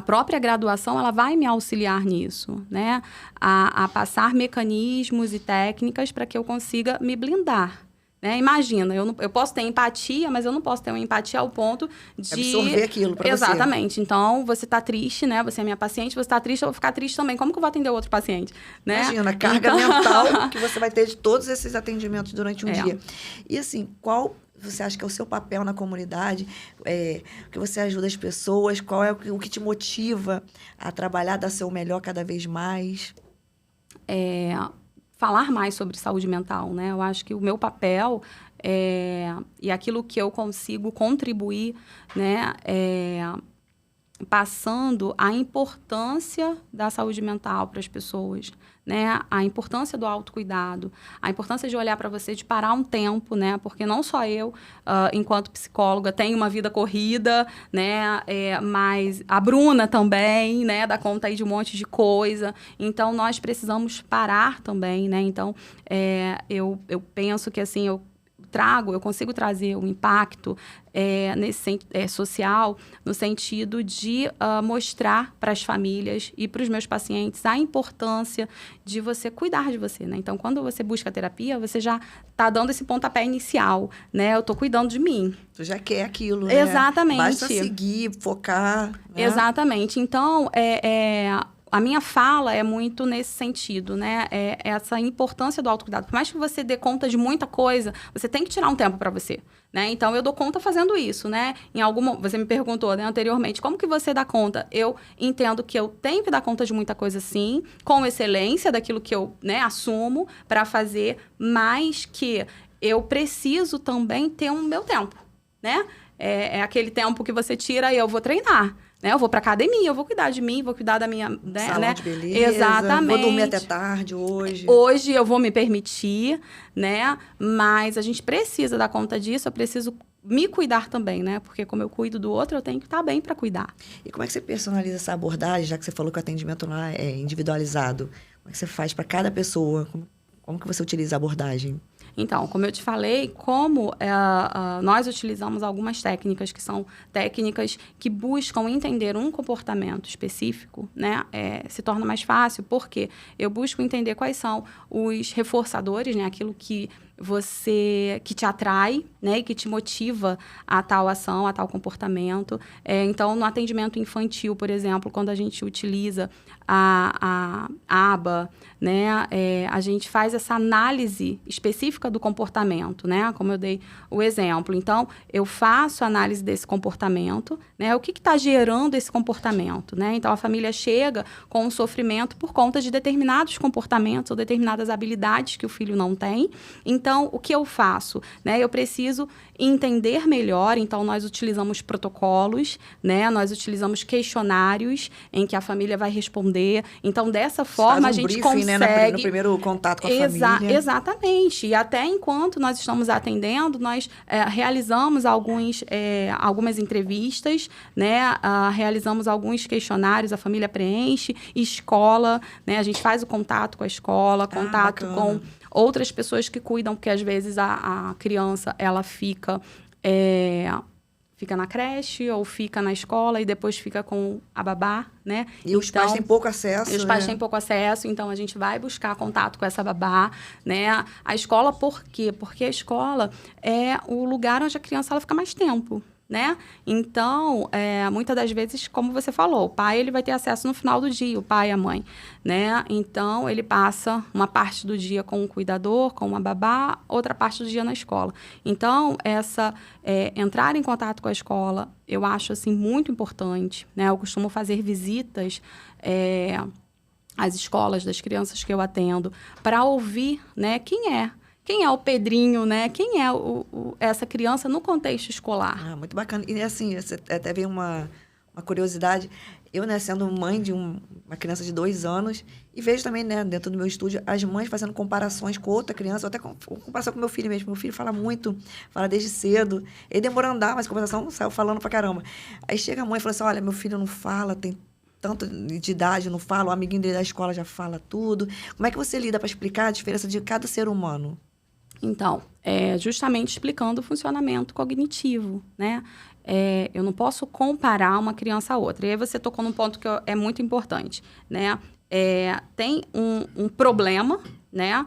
própria graduação, ela vai me auxiliar nisso, né? A passar mecanismos e técnicas para que eu consiga me blindar. Né? Imagina, eu posso ter empatia, mas eu não posso ter uma empatia ao ponto de... absorver aquilo para você. Exatamente. Então, você está triste, né? Você é minha paciente, você está triste, eu vou ficar triste também. Como que eu vou atender outro paciente? Né? Imagina, a carga mental que você vai ter de todos esses atendimentos durante um dia. E assim, qual você acha que é o seu papel na comunidade? O que você ajuda as pessoas? Qual é o que te motiva a trabalhar, dar seu melhor cada vez mais? Falar mais sobre saúde mental, né? Eu acho que o meu papel e aquilo que eu consigo contribuir, né? Passando a importância da saúde mental para as pessoas, né? A importância do autocuidado, a importância de olhar para você, de parar um tempo, né? Porque não só eu, enquanto psicóloga, tenho uma vida corrida, né? Mas a Bruna também, né? Dá conta aí de um monte de coisa. Então, nós precisamos parar também, né? Então, eu penso que, assim, eu consigo trazer um impacto social, no sentido de mostrar para as famílias e para os meus pacientes a importância de você cuidar de você, né? Então, quando você busca terapia, você já está dando esse pontapé inicial, né? Eu estou cuidando de mim. Tu já quer aquilo, né? Exatamente. Basta seguir, focar. Né? Exatamente. Então, a minha fala é muito nesse sentido, né? Essa importância do autocuidado. Por mais que você dê conta de muita coisa, você tem que tirar um tempo para você, né? Então, eu dou conta fazendo isso, né? Você me perguntou, né, anteriormente, como que você dá conta? Eu entendo que eu tenho que dar conta de muita coisa, sim, com excelência daquilo que eu, né, assumo para fazer, mas que eu preciso também ter um meu tempo, né? É aquele tempo que você tira e eu vou treinar. Né? Eu vou pra academia, eu vou cuidar de mim, vou cuidar da minha... Salão de beleza. Exatamente. Vou dormir até tarde hoje. Hoje eu vou me permitir, né? Mas a gente precisa dar conta disso, eu preciso me cuidar também, né? Porque como eu cuido do outro, eu tenho que estar bem para cuidar. E como é que você personaliza essa abordagem, já que você falou que o atendimento lá é individualizado? Como é que você faz para cada pessoa? Como que você utiliza a abordagem? Então, como eu te falei, nós utilizamos algumas técnicas que são técnicas que buscam entender um comportamento específico, né? Se torna mais fácil, porque eu busco entender quais são os reforçadores, né? Aquilo que te atrai, né, e que te motiva a tal ação, a tal comportamento. Então, no atendimento infantil, por exemplo, quando a gente utiliza a aba, né, a gente faz essa análise específica do comportamento, né, como eu dei o exemplo. Então, eu faço a análise desse comportamento, né, o que está gerando esse comportamento, né? Então, a família chega com um sofrimento por conta de determinados comportamentos ou determinadas habilidades que o filho não tem. Então, o que eu faço? Né? Eu preciso entender melhor, então nós utilizamos protocolos, né? Nós utilizamos questionários em que a família vai responder. Então, dessa forma, a gente briefing, consegue... Né? No primeiro contato com a família. Exatamente. E até enquanto nós estamos atendendo, nós realizamos algumas entrevistas, né? Realizamos alguns questionários, a família preenche, escola, né? A gente faz o contato com a escola, contato com outras pessoas que cuidam, porque às vezes a criança, ela fica na creche ou fica na escola e depois fica com a babá, né? E os pais têm pouco acesso. Os pais têm pouco acesso, então a gente vai buscar contato com essa babá, né? A escola, por quê? Porque a escola é o lugar onde a criança ela fica mais tempo. né? Então, muitas das vezes, como você falou, o pai ele vai ter acesso no final do dia, o pai e a mãe, né? Então, ele passa uma parte do dia com um cuidador, com uma babá, outra parte do dia na escola. Então, entrar em contato com a escola, eu acho, assim, muito importante, né? Eu costumo fazer visitas às escolas das crianças que eu atendo para ouvir, né, quem é o Pedrinho, né? Quem é essa criança no contexto escolar? Ah, muito bacana. E assim, até veio uma curiosidade. Eu, né, sendo mãe de uma criança de 2 anos, e vejo também, né, dentro do meu estúdio, as mães fazendo comparações com outra criança, ou até comparação com meu filho mesmo. Meu filho fala muito, fala desde cedo. Ele demorou a andar, mas a conversação saiu falando pra caramba. Aí chega a mãe e fala assim, olha, meu filho não fala, tem tanto de idade, não fala, o amiguinho dele da escola já fala tudo. Como é que você lida para explicar a diferença de cada ser humano? Então, justamente explicando o funcionamento cognitivo, né? Eu não posso comparar uma criança a outra. E aí você tocou num ponto que é muito importante, né? Tem um problema, né?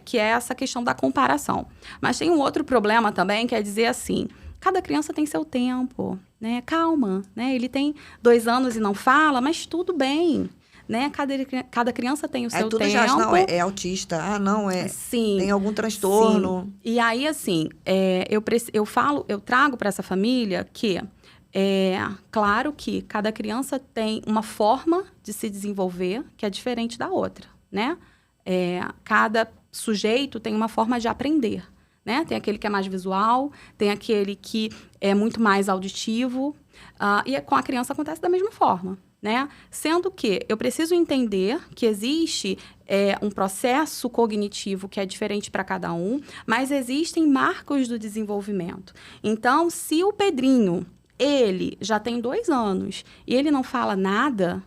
Que é essa questão da comparação. Mas tem um outro problema também, que é dizer assim, cada criança tem seu tempo, né? Calma, né? Ele tem 2 anos e não fala, mas tudo bem. Né? Cada criança tem o seu tudo tempo. Já, não, é autista. Ah, não, sim, tem algum transtorno. Sim. E aí, assim, eu trago para essa família que claro que cada criança tem uma forma de se desenvolver que é diferente da outra, né? Cada sujeito tem uma forma de aprender, né? Tem aquele que é mais visual, tem aquele que é muito mais auditivo, e com a criança acontece da mesma forma. Né? Sendo que eu preciso entender que existe um processo cognitivo que é diferente para cada um, mas existem marcos do desenvolvimento. Então, se o Pedrinho, ele já tem 2 anos e ele não fala nada,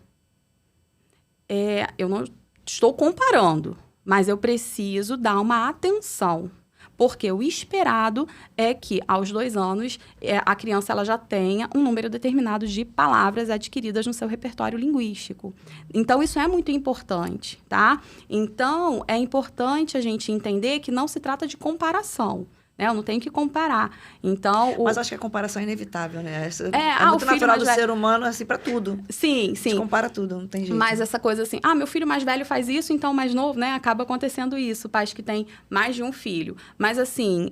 eu não estou comparando, mas eu preciso dar uma atenção. Porque o esperado é que, aos 2 anos, a criança ela já tenha um número determinado de palavras adquiridas no seu repertório linguístico. Então, isso é muito importante, tá? Então, é importante a gente entender que não se trata de comparação. Né? Eu não tenho que comparar. Então, Mas acho que a comparação é inevitável, né? É muito natural do ser humano, assim, para tudo. Sim, sim. A gente compara tudo, não tem jeito. Mas essa coisa assim, meu filho mais velho faz isso, então o mais novo, né? Acaba acontecendo isso, pais que têm mais de um filho. Mas, assim,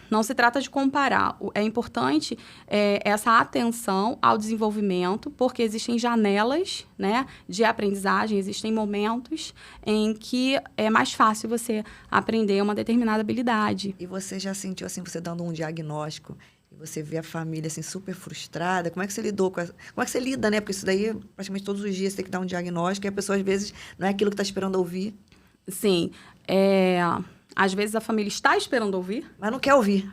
não se trata de comparar. É importante essa atenção ao desenvolvimento, porque existem janelas, né, de aprendizagem, existem momentos em que é mais fácil você aprender uma determinada habilidade. E você já sentiu, assim, você dando um diagnóstico, e você vê a família, assim, super frustrada? Como é que você lidou com essa... Como é que você lida, né? Porque isso daí, praticamente todos os dias, você tem que dar um diagnóstico, e a pessoa, às vezes, não é aquilo que está esperando ouvir. Sim. Às vezes, a família está esperando ouvir. Mas não quer ouvir.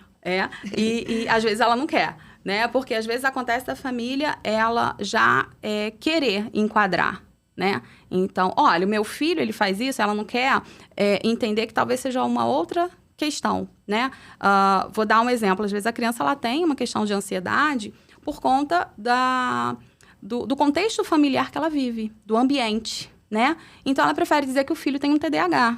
E às vezes, ela não quer, né? Porque, às vezes, acontece da família, ela já querer enquadrar, né? Então, olha, o meu filho, ele faz isso, ela não quer entender que talvez seja uma outra questão, né? Vou dar um exemplo. Às vezes, a criança ela tem uma questão de ansiedade por conta do contexto familiar que ela vive, do ambiente, né? Então, ela prefere dizer que o filho tem um TDAH,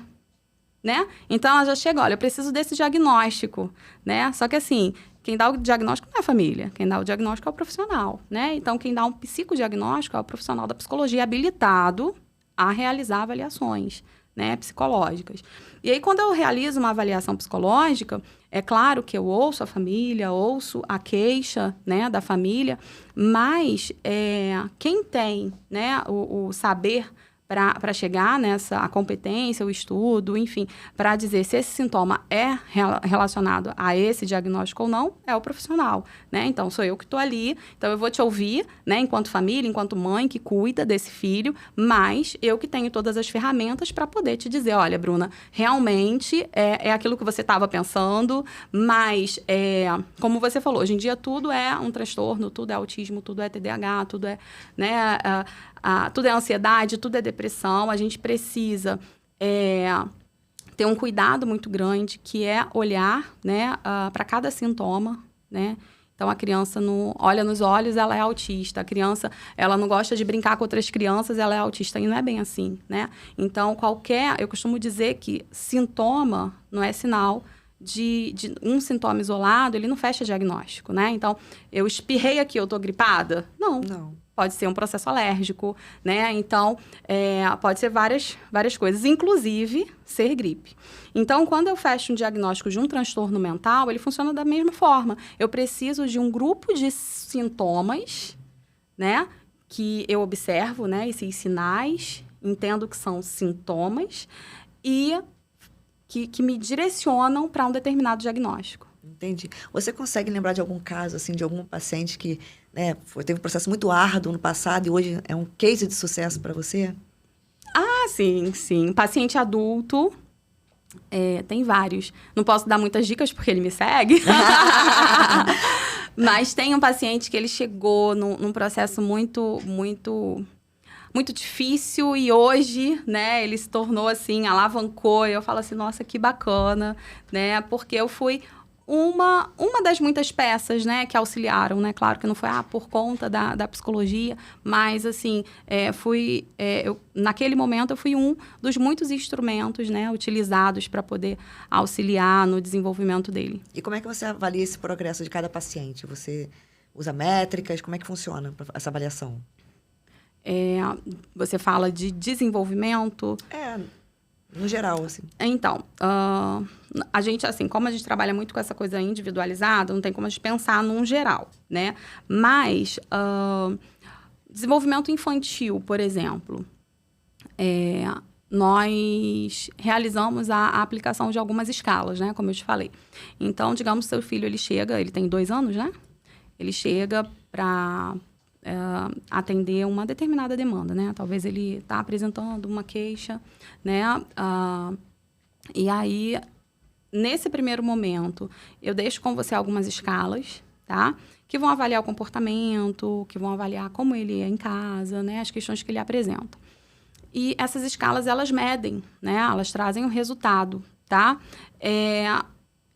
né? Então, ela já chega, olha, eu preciso desse diagnóstico, né? Só que, assim, quem dá o diagnóstico não é a família, quem dá o diagnóstico é o profissional, né? Então, quem dá um psicodiagnóstico é o profissional da psicologia habilitado a realizar avaliações, né, psicológicas. E aí, quando eu realizo uma avaliação psicológica, é claro que eu ouço a família, ouço a queixa, né, da família, mas quem tem, né, o saber para chegar a competência, o estudo, enfim, para dizer se esse sintoma é relacionado a esse diagnóstico ou não, é o profissional, né? Então, sou eu que estou ali, então eu vou te ouvir, né, enquanto família, enquanto mãe que cuida desse filho, mas eu que tenho todas as ferramentas para poder te dizer, olha, Bruna, realmente é aquilo que você estava pensando, mas, como você falou, hoje em dia tudo é um transtorno, tudo é autismo, tudo é TDAH, tudo é, né, tudo é ansiedade, tudo é depressão. A gente precisa ter um cuidado muito grande, que é olhar, né, para cada sintoma, né? Então, a criança olha nos olhos, ela é autista. A criança, ela não gosta de brincar com outras crianças, ela é autista. E não é bem assim, né? Então, eu costumo dizer que sintoma não é sinal de um sintoma isolado, ele não fecha diagnóstico, né? Então, eu espirrei aqui, eu tô gripada? Não. Pode ser um processo alérgico, né? Então, pode ser várias coisas, inclusive ser gripe. Então, quando eu fecho um diagnóstico de um transtorno mental, ele funciona da mesma forma. Eu preciso de um grupo de sintomas, né? Que eu observo, né? Esses sinais, entendo que são sintomas e que me direcionam para um determinado diagnóstico. Entendi. Você consegue lembrar de algum caso, assim, de algum paciente que, né, teve um processo muito árduo no passado e hoje é um case de sucesso para você? Ah, sim. Paciente adulto, tem vários. Não posso dar muitas dicas porque ele me segue. Mas tem um paciente que ele chegou num processo muito difícil e hoje, né, ele se tornou assim, alavancou. E eu falo assim, nossa, que bacana, né? Porque eu fui uma das muitas peças, né, que auxiliaram, né? Claro que não foi por conta da psicologia, mas, assim, naquele momento eu fui um dos muitos instrumentos, né, utilizados para poder auxiliar no desenvolvimento dele. E como é que você avalia esse progresso de cada paciente? Você usa métricas? Como é que funciona essa avaliação? Você fala de desenvolvimento? No geral, assim. Então, a gente, assim, como a gente trabalha muito com essa coisa individualizada, não tem como a gente pensar num geral, né? Mas, desenvolvimento infantil, por exemplo, nós realizamos a aplicação de algumas escalas, né? Como eu te falei. Então, digamos, seu filho, ele tem 2 anos, né? Ele chega para atender uma determinada demanda, né? Talvez ele está apresentando uma queixa, né? E aí, nesse primeiro momento, eu deixo com você algumas escalas, tá? Que vão avaliar o comportamento, que vão avaliar como ele é em casa, né? As questões que ele apresenta. E essas escalas, elas medem, né? Elas trazem um resultado, tá?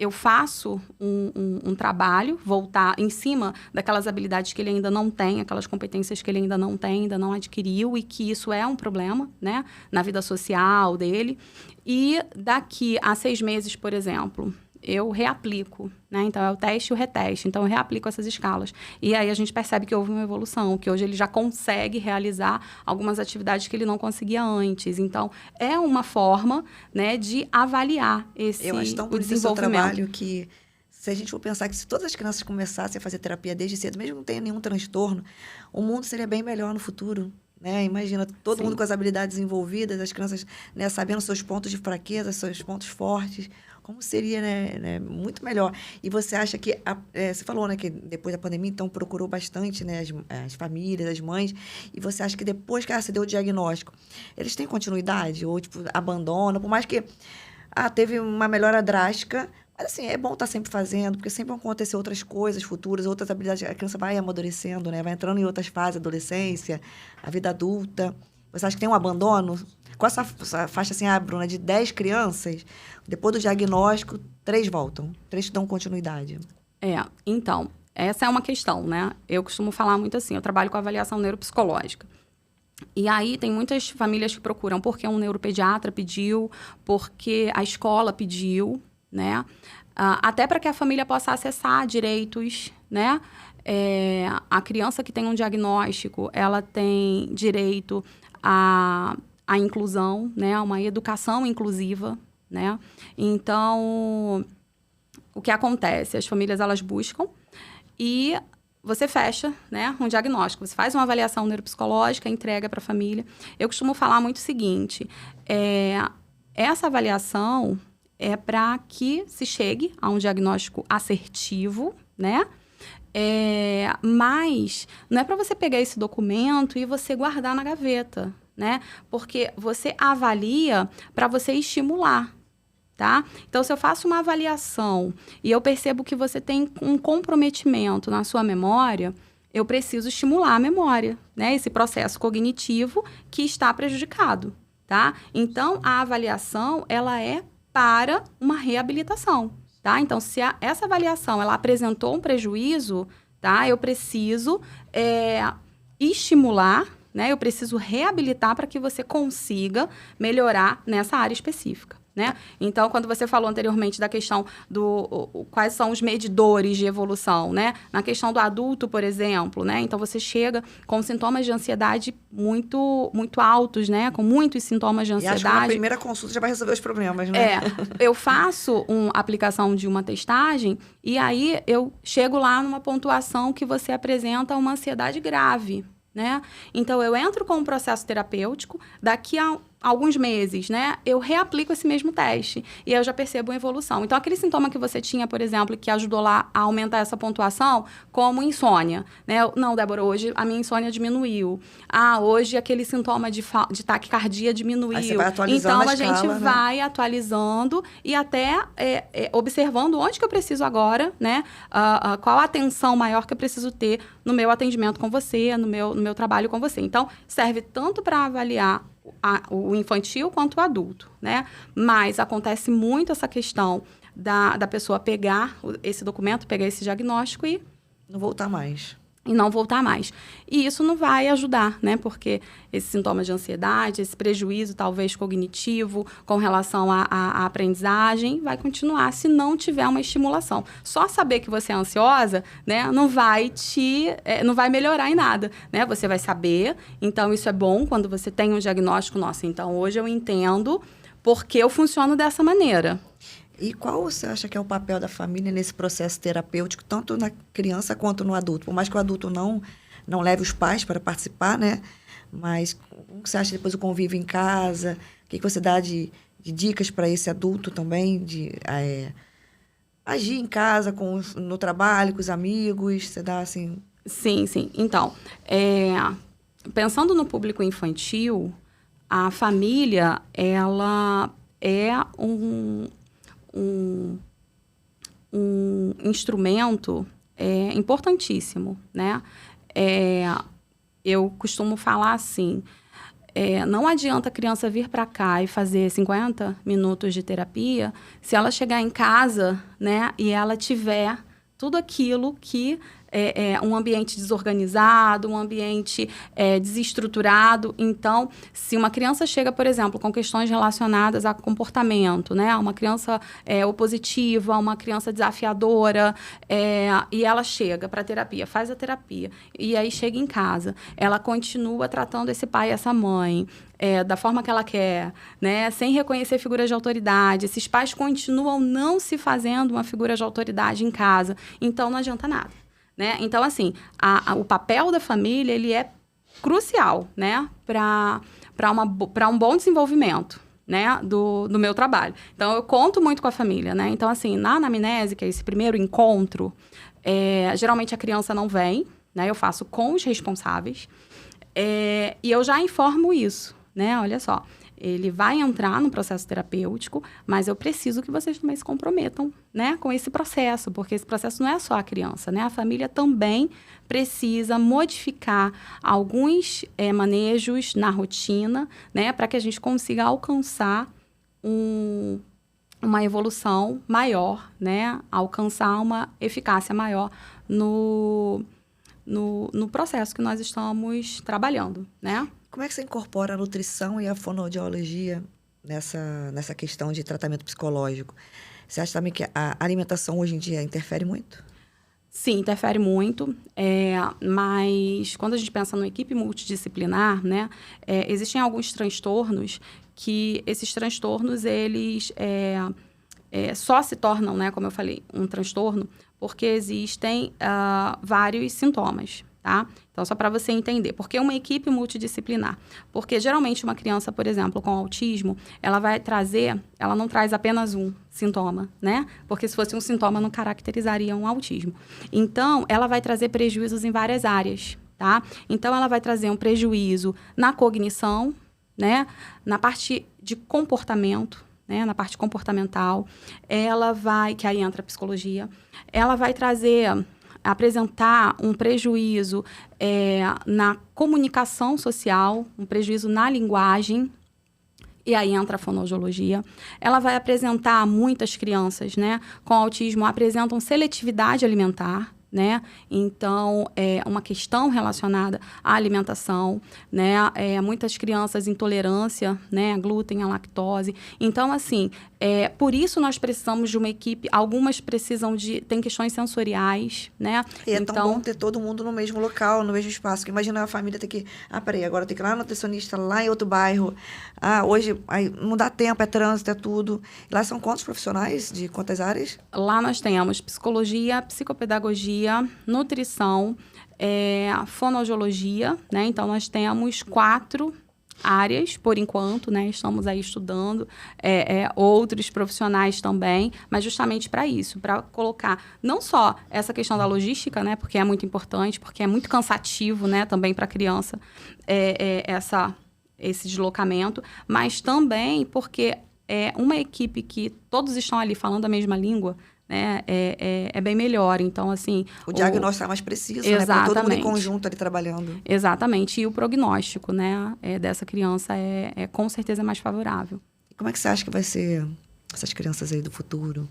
Eu faço um trabalho, voltar em cima daquelas habilidades que ele ainda não tem, aquelas competências que ele ainda não tem, ainda não adquiriu, e que isso é um problema, né, na vida social dele. E daqui a 6 meses, por exemplo, eu reaplico, né? Então, é o teste e o reteste. Então, eu reaplico essas escalas. E aí, a gente percebe que houve uma evolução, que hoje ele já consegue realizar algumas atividades que ele não conseguia antes. Então, é uma forma, né, de avaliar o desenvolvimento. Eu acho tão bonito o seu trabalho que, se a gente for pensar que se todas as crianças começassem a fazer terapia desde cedo, mesmo que não tenha nenhum transtorno, o mundo seria bem melhor no futuro. Né? Imagina, todo mundo com as habilidades desenvolvidas, as crianças, né, sabendo seus pontos de fraqueza, seus pontos fortes, como seria, né, muito melhor. E você acha que, você falou, né, que depois da pandemia, então, procurou bastante, né, as famílias, as mães, e você acha que depois que você deu o diagnóstico, eles têm continuidade? Ou, tipo, abandonam? Por mais que teve uma melhora drástica, mas, assim, é bom estar sempre fazendo, porque sempre vão acontecer outras coisas futuras, outras habilidades. A criança vai amadurecendo, né? Vai entrando em outras fases, adolescência, a vida adulta. Você acha que tem um abandono? Com essa faixa, assim, Bruna, de 10 crianças, depois do diagnóstico, 3 voltam. 3 dão continuidade. Então, essa é uma questão, né? Eu costumo falar muito assim, eu trabalho com avaliação neuropsicológica. E aí, tem muitas famílias que procuram porque um neuropediatra pediu, porque a escola pediu, né? Até para que a família possa acessar direitos, né? A criança que tem um diagnóstico, ela tem direito à inclusão, né? Uma educação inclusiva, né? Então, o que acontece? As famílias, elas buscam e você fecha, né, um diagnóstico. Você faz uma avaliação neuropsicológica, entrega para a família. Eu costumo falar muito o seguinte, essa avaliação é para que se chegue a um diagnóstico assertivo, né? Mas não é para você pegar esse documento e você guardar na gaveta, né? Porque você avalia para você estimular, tá? Então, se eu faço uma avaliação e eu percebo que você tem um comprometimento na sua memória, eu preciso estimular a memória, né? Esse processo cognitivo que está prejudicado, tá? Então, a avaliação, ela é para uma reabilitação, tá? Então, se essa avaliação, ela apresentou um prejuízo, tá? Eu preciso estimular, né? Eu preciso reabilitar para que você consiga melhorar nessa área específica. né? Então, quando você falou anteriormente da questão quais são os medidores de evolução, né? Na questão do adulto, por exemplo, né? Então, você chega com sintomas de ansiedade muito, muito altos, né? Com muitos sintomas de ansiedade. E acho que na primeira consulta já vai resolver os problemas, né? Eu faço uma aplicação de uma testagem e aí eu chego lá numa pontuação que você apresenta uma ansiedade grave, né? Então, eu entro com um processo terapêutico, daqui a alguns meses, né, eu reaplico esse mesmo teste e eu já percebo uma evolução. Então, aquele sintoma que você tinha, por exemplo, que ajudou lá a aumentar essa pontuação, como insônia, né? Não, Débora, hoje a minha insônia diminuiu. Hoje aquele sintoma de taquicardia diminuiu. Aí você vai atualizando então, a escala, gente né? vai atualizando e até observando onde que eu preciso agora, né? Qual a atenção maior que eu preciso ter no meu atendimento com você, no meu trabalho com você. Então, serve tanto para avaliar o infantil quanto o adulto, né? Mas acontece muito essa questão da pessoa pegar esse documento, pegar esse diagnóstico e não voltar mais. E isso não vai ajudar, né? Porque esse sintoma de ansiedade, esse prejuízo talvez cognitivo com relação à aprendizagem vai continuar se não tiver uma estimulação. Só saber que você é ansiosa, né, não vai melhorar em nada, né? Você vai saber, então isso é bom quando você tem um diagnóstico, nossa, então hoje eu entendo porque eu funciono dessa maneira. E qual você acha que é o papel da família nesse processo terapêutico, tanto na criança quanto no adulto? Por mais que o adulto não leve os pais para participar, né? Mas o que você acha depois do convívio em casa? O que você dá de dicas para esse adulto também? De agir em casa, no trabalho, com os amigos? Você dá assim... Sim. Então, pensando no público infantil, a família, ela é um instrumento importantíssimo, né? Eu costumo falar assim, não adianta a criança vir para cá e fazer 50 minutos de terapia se ela chegar em casa, né, e ela tiver tudo aquilo que um ambiente desorganizado, um ambiente desestruturado. Então, se uma criança chega, por exemplo, com questões relacionadas a comportamento, né? Uma criança opositiva, uma criança desafiadora, e ela chega para a terapia, faz a terapia, e aí chega em casa, ela continua tratando esse pai e essa mãe da forma que ela quer, né? Sem reconhecer figuras de autoridade. Esses pais continuam não se fazendo uma figura de autoridade em casa. Então, não adianta nada. Né? Então, assim, o papel da família, ele é crucial, né? Para um bom desenvolvimento, né? do meu trabalho. Então, eu conto muito com a família, né? Então, assim, na anamnese, que é esse primeiro encontro, geralmente a criança não vem, né? Eu faço com os responsáveis, e eu já informo isso, né? Olha só, ele vai entrar no processo terapêutico, mas eu preciso que vocês também se comprometam, né, com esse processo, porque esse processo não é só a criança, né? A família também precisa modificar alguns manejos na rotina, né, para que a gente consiga alcançar uma evolução maior, né, alcançar uma eficácia maior no processo que nós estamos trabalhando, né? Como é que você incorpora a nutrição e a fonoaudiologia nessa questão de tratamento psicológico? Você acha também que a alimentação hoje em dia interfere muito? Sim, interfere muito, mas quando a gente pensa numa equipe multidisciplinar, né, existem alguns transtornos que esses transtornos, eles só se tornam, né, como eu falei, um transtorno, porque existem vários sintomas. Tá? Então, só para você entender. Por que uma equipe multidisciplinar? Porque, geralmente, uma criança, por exemplo, com autismo, ela não traz apenas um sintoma, né? Porque se fosse um sintoma, não caracterizaria um autismo. Então, ela vai trazer prejuízos em várias áreas, tá? Então, ela vai trazer um prejuízo na cognição, né? Na parte de comportamento, né? Na parte comportamental. Que aí entra a psicologia. Ela vai apresentar um prejuízo na comunicação social, um prejuízo na linguagem, e aí entra a fonoaudiologia. Ela vai apresentar, muitas crianças, né, com autismo apresentam seletividade alimentar, né? Então, é uma questão relacionada à alimentação, né? Muitas crianças intolerância, né? A glúten, a lactose. Então, assim, por isso nós precisamos de uma equipe. Algumas precisam tem questões sensoriais, né? E é então, tão bom ter todo mundo no mesmo local, no mesmo espaço. Que imagina a família ter que... peraí, agora tem que ir lá no nutricionista, lá em outro bairro. Hoje não dá tempo, é trânsito, é tudo. Lá são quantos profissionais de quantas áreas? Lá nós temos psicologia, psicopedagogia, nutrição, fonoaudiologia, né? Então, nós temos 4 áreas, por enquanto, né? Estamos aí estudando outros profissionais também, mas justamente para isso, para colocar não só essa questão da logística, né? Porque é muito importante, porque é muito cansativo, né? Também para a criança esse deslocamento, mas também porque é uma equipe que todos estão ali falando a mesma língua, né, é bem melhor. Então, assim... O diagnóstico é mais preciso, exatamente, né? Para todo mundo em conjunto ali trabalhando. Exatamente. E o prognóstico, né, dessa criança com certeza mais favorável. E como é que você acha que vai ser essas crianças aí do futuro?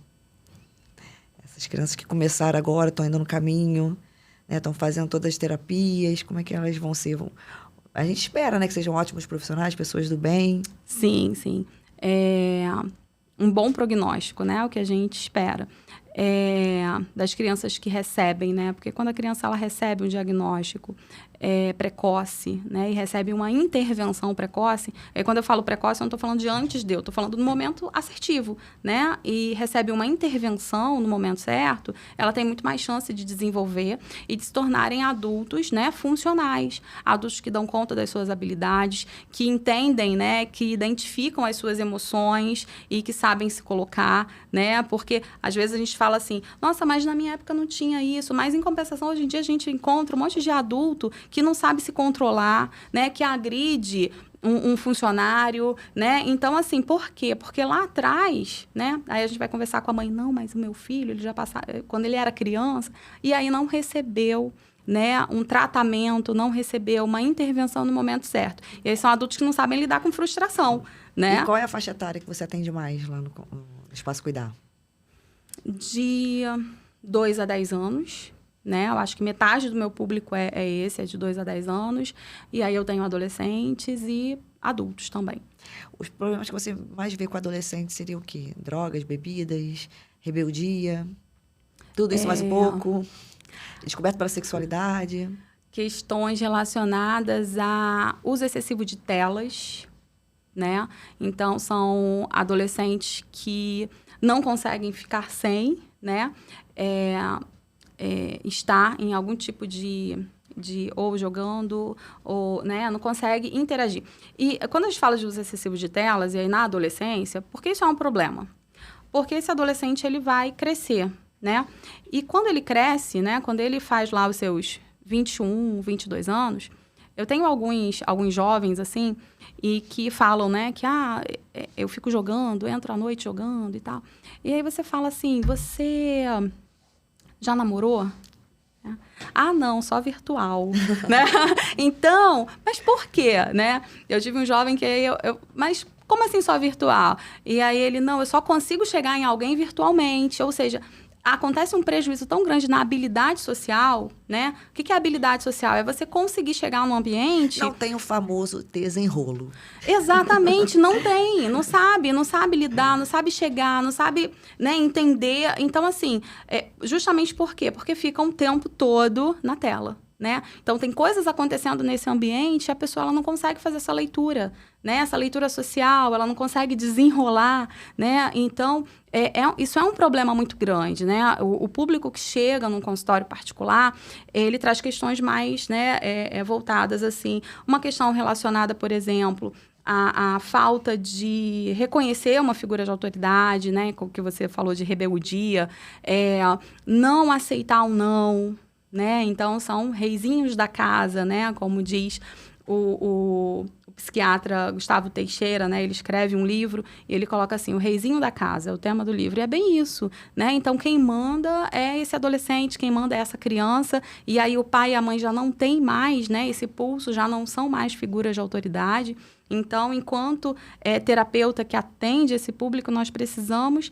Essas crianças que começaram agora, estão indo no caminho, né? Estão fazendo todas as terapias. Como é que elas vão ser? A gente espera, né, que sejam ótimos profissionais, pessoas do bem. Sim, sim. Um bom prognóstico, né? O que a gente espera. Das crianças que recebem, né? Porque quando a criança ela recebe um diagnóstico precoce, né? E recebe uma intervenção precoce, quando eu falo precoce, eu não estou falando de antes de eu, estou falando do momento assertivo, né? E recebe uma intervenção no momento certo, ela tem muito mais chance de desenvolver e de se tornarem adultos, né? Funcionais, adultos que dão conta das suas habilidades, que entendem, né? Que identificam as suas emoções e que sabem se colocar, né? Porque às vezes a gente fala assim, nossa, mas na minha época não tinha isso, mas em compensação hoje em dia a gente encontra um monte de adulto que não sabe se controlar, né? Que agride um funcionário, né? Então, assim, por quê? Porque lá atrás, né? Aí a gente vai conversar com a mãe, não, mas o meu filho, ele já passava, quando ele era criança, e aí não recebeu, né, um tratamento, não recebeu uma intervenção no momento certo. E aí são adultos que não sabem lidar com frustração, né? E qual é a faixa etária que você atende mais lá no Espaço Cuidar? De 2 a 10 anos, né? Eu acho que metade do meu público é de 2 a 10 anos. E aí eu tenho adolescentes e adultos também. Os problemas que você mais vê com adolescentes seriam o quê? Drogas, bebidas, rebeldia? Tudo isso mais um pouco? Descoberto pela sexualidade? Questões relacionadas a uso excessivo de telas, né? Então, são adolescentes que não conseguem ficar sem, né? Estar em algum tipo de ou jogando, ou, né, não consegue interagir. E quando a gente fala de uso excessivo de telas, e aí na adolescência, por que isso é um problema? Porque esse adolescente, ele vai crescer, né? E quando ele cresce, né, quando ele faz lá os seus 21, 22 anos, eu tenho alguns jovens, assim, e que falam, né, que, eu fico jogando, entro à noite jogando e tal. E aí você fala assim, você já namorou? Não, só virtual, né? Então, mas por quê, né? Eu tive um jovem que mas como assim só virtual? E aí ele, não, eu só consigo chegar em alguém virtualmente, ou seja, acontece um prejuízo tão grande na habilidade social, né? O que é habilidade social? É você conseguir chegar num ambiente... Não tem o famoso desenrolo. Exatamente, não tem. Não sabe lidar, não sabe chegar, não sabe, né, entender. Então, assim, justamente por quê? Porque fica um tempo todo na tela, né? Então, tem coisas acontecendo nesse ambiente e a pessoa ela não consegue fazer essa leitura, né? Essa leitura social, ela não consegue desenrolar, né? Então, isso é um problema muito grande, né? O público que chega num consultório particular, ele traz questões mais, né, voltadas, assim. Uma questão relacionada, por exemplo, à falta de reconhecer uma figura de autoridade, né? Com o que você falou de rebeldia, não aceitar um não, né? Então, são reizinhos da casa, né? Como diz o psiquiatra Gustavo Teixeira, né? Ele escreve um livro e ele coloca assim, o reizinho da casa, é o tema do livro. E é bem isso, né? Então, quem manda é esse adolescente, quem manda é essa criança. E aí, o pai e a mãe já não têm mais, né? Esse pulso, já não são mais figuras de autoridade. Então, enquanto terapeuta que atende esse público, nós precisamos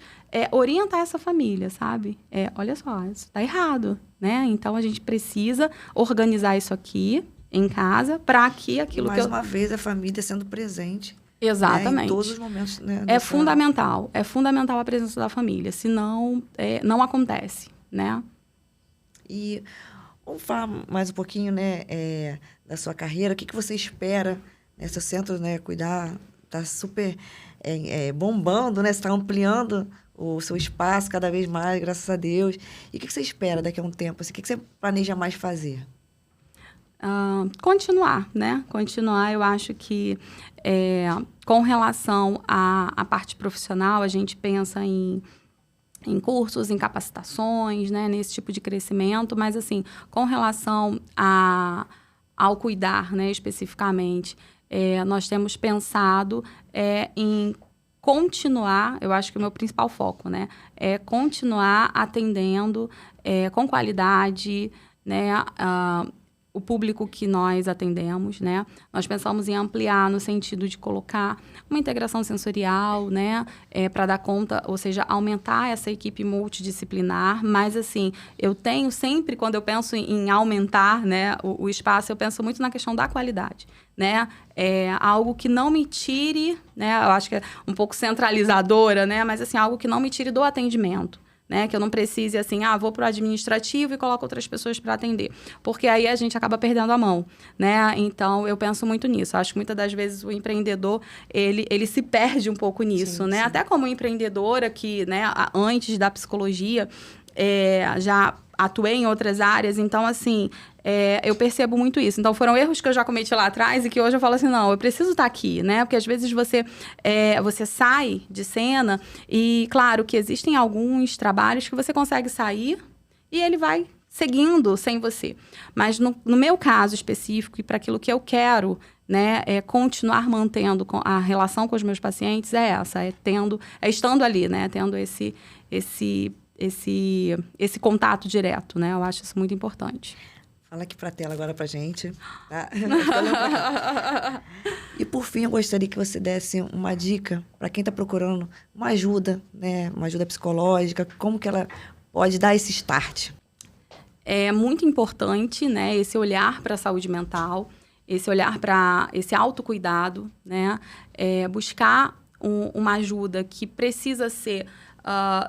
orientar essa família, sabe? Olha só, isso está errado, né? Então, a gente precisa organizar isso aqui em casa para que aquilo mais uma vez, a família sendo presente. Exatamente. Né? Em todos os momentos. Né, é fundamental a presença da família, senão não acontece, né? E vamos falar mais um pouquinho, né, da sua carreira. O que você espera? Seu centro, né, cuidar, está super bombando, né? Você está ampliando o seu espaço cada vez mais, graças a Deus. E o que você espera daqui a um tempo? Assim, o que você planeja mais fazer? Continuar, né? Continuar, eu acho que com relação à parte profissional, a gente pensa em cursos, em capacitações, né? Nesse tipo de crescimento, mas assim, com relação ao cuidar, né? Especificamente, nós temos pensado em continuar, eu acho que o meu principal foco, né? É continuar atendendo com qualidade, né? O público que nós atendemos, né? Nós pensamos em ampliar no sentido de colocar uma integração sensorial, né? Para dar conta, ou seja, aumentar essa equipe multidisciplinar. Mas, assim, eu tenho sempre, quando eu penso em aumentar, né, o espaço, eu penso muito na questão da qualidade, né? Algo que não me tire, né? Eu acho que é um pouco centralizadora, né? Mas, assim, algo que não me tire do atendimento. Né? Que eu não precise, assim, vou para o administrativo e coloco outras pessoas para atender. Porque aí a gente acaba perdendo a mão, né? Então, eu penso muito nisso. Acho que muitas das vezes o empreendedor, ele se perde um pouco nisso, sim, né? Sim. Até como empreendedora que, né, antes da psicologia, já atuei em outras áreas. Então, assim, eu percebo muito isso. Então, foram erros que eu já cometi lá atrás e que hoje eu falo assim, não, eu preciso estar aqui, né? Porque, às vezes, você sai de cena e, claro, que existem alguns trabalhos que você consegue sair e ele vai seguindo sem você. Mas, no meu caso específico e para aquilo que eu quero, né, continuar mantendo a relação com os meus pacientes, estando ali, né? Tendo esse contato direto, né? Eu acho isso muito importante. Fala aqui para a tela agora para a gente. Tá? E, por fim, eu gostaria que você desse uma dica para quem está procurando uma ajuda, né? Uma ajuda psicológica, como que ela pode dar esse start? É muito importante, né? Esse olhar para a saúde mental, esse olhar para esse autocuidado, né? Buscar uma ajuda que precisa ser...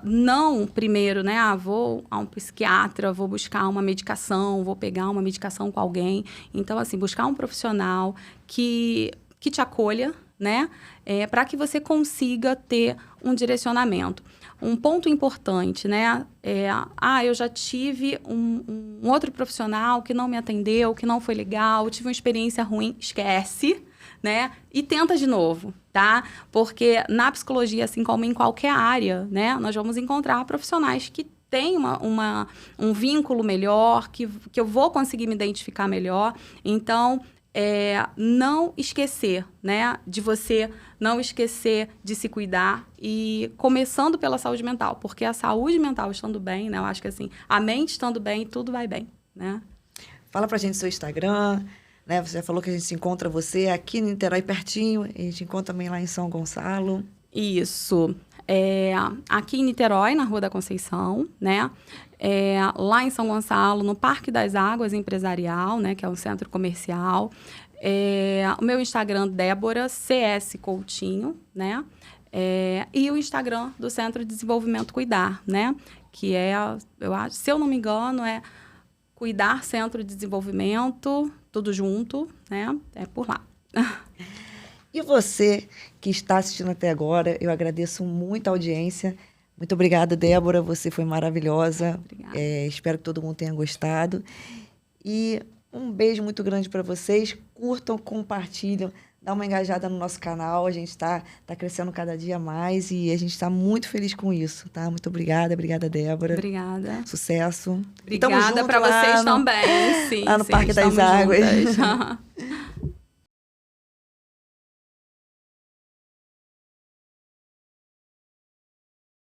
não primeiro, né? Vou a um psiquiatra, vou buscar uma medicação, vou pegar uma medicação com alguém. Então, assim, buscar um profissional que te acolha, né? Para que você consiga ter um direcionamento. Um ponto importante, né? Eu já tive um outro profissional que não me atendeu, que não foi legal, tive uma experiência ruim, esquece, né? E tenta de novo, tá? Porque na psicologia, assim como em qualquer área, né? Nós vamos encontrar profissionais que têm um vínculo melhor, que eu vou conseguir me identificar melhor. Então, não esquecer, né? De você não esquecer de se cuidar e começando pela saúde mental. Porque a saúde mental estando bem, né? Eu acho que assim, a mente estando bem, tudo vai bem, né? Fala pra gente seu Instagram... Né? Você já falou que a gente se encontra você aqui em Niterói, pertinho. A gente encontra também lá em São Gonçalo. Isso. Aqui em Niterói, na Rua da Conceição, né? Lá em São Gonçalo, no Parque das Águas Empresarial, né? Que é um centro comercial. O meu Instagram, Débora CS Coutinho, né? E o Instagram do Centro de Desenvolvimento Cuidar, né? Que eu acho, se eu não me engano, Cuidar Centro de Desenvolvimento, tudo junto, né? Por lá. E você que está assistindo até agora, eu agradeço muito a audiência. Muito obrigada, Débora. Você foi maravilhosa. Obrigada. Espero que todo mundo tenha gostado. E um beijo muito grande para vocês. Curtam, compartilham, dá uma engajada no nosso canal. A gente está crescendo cada dia mais e a gente está muito feliz com isso, tá? Muito obrigada. Obrigada, Débora. Obrigada. Sucesso. Obrigada para vocês também. Sim, lá no Parque das Águas.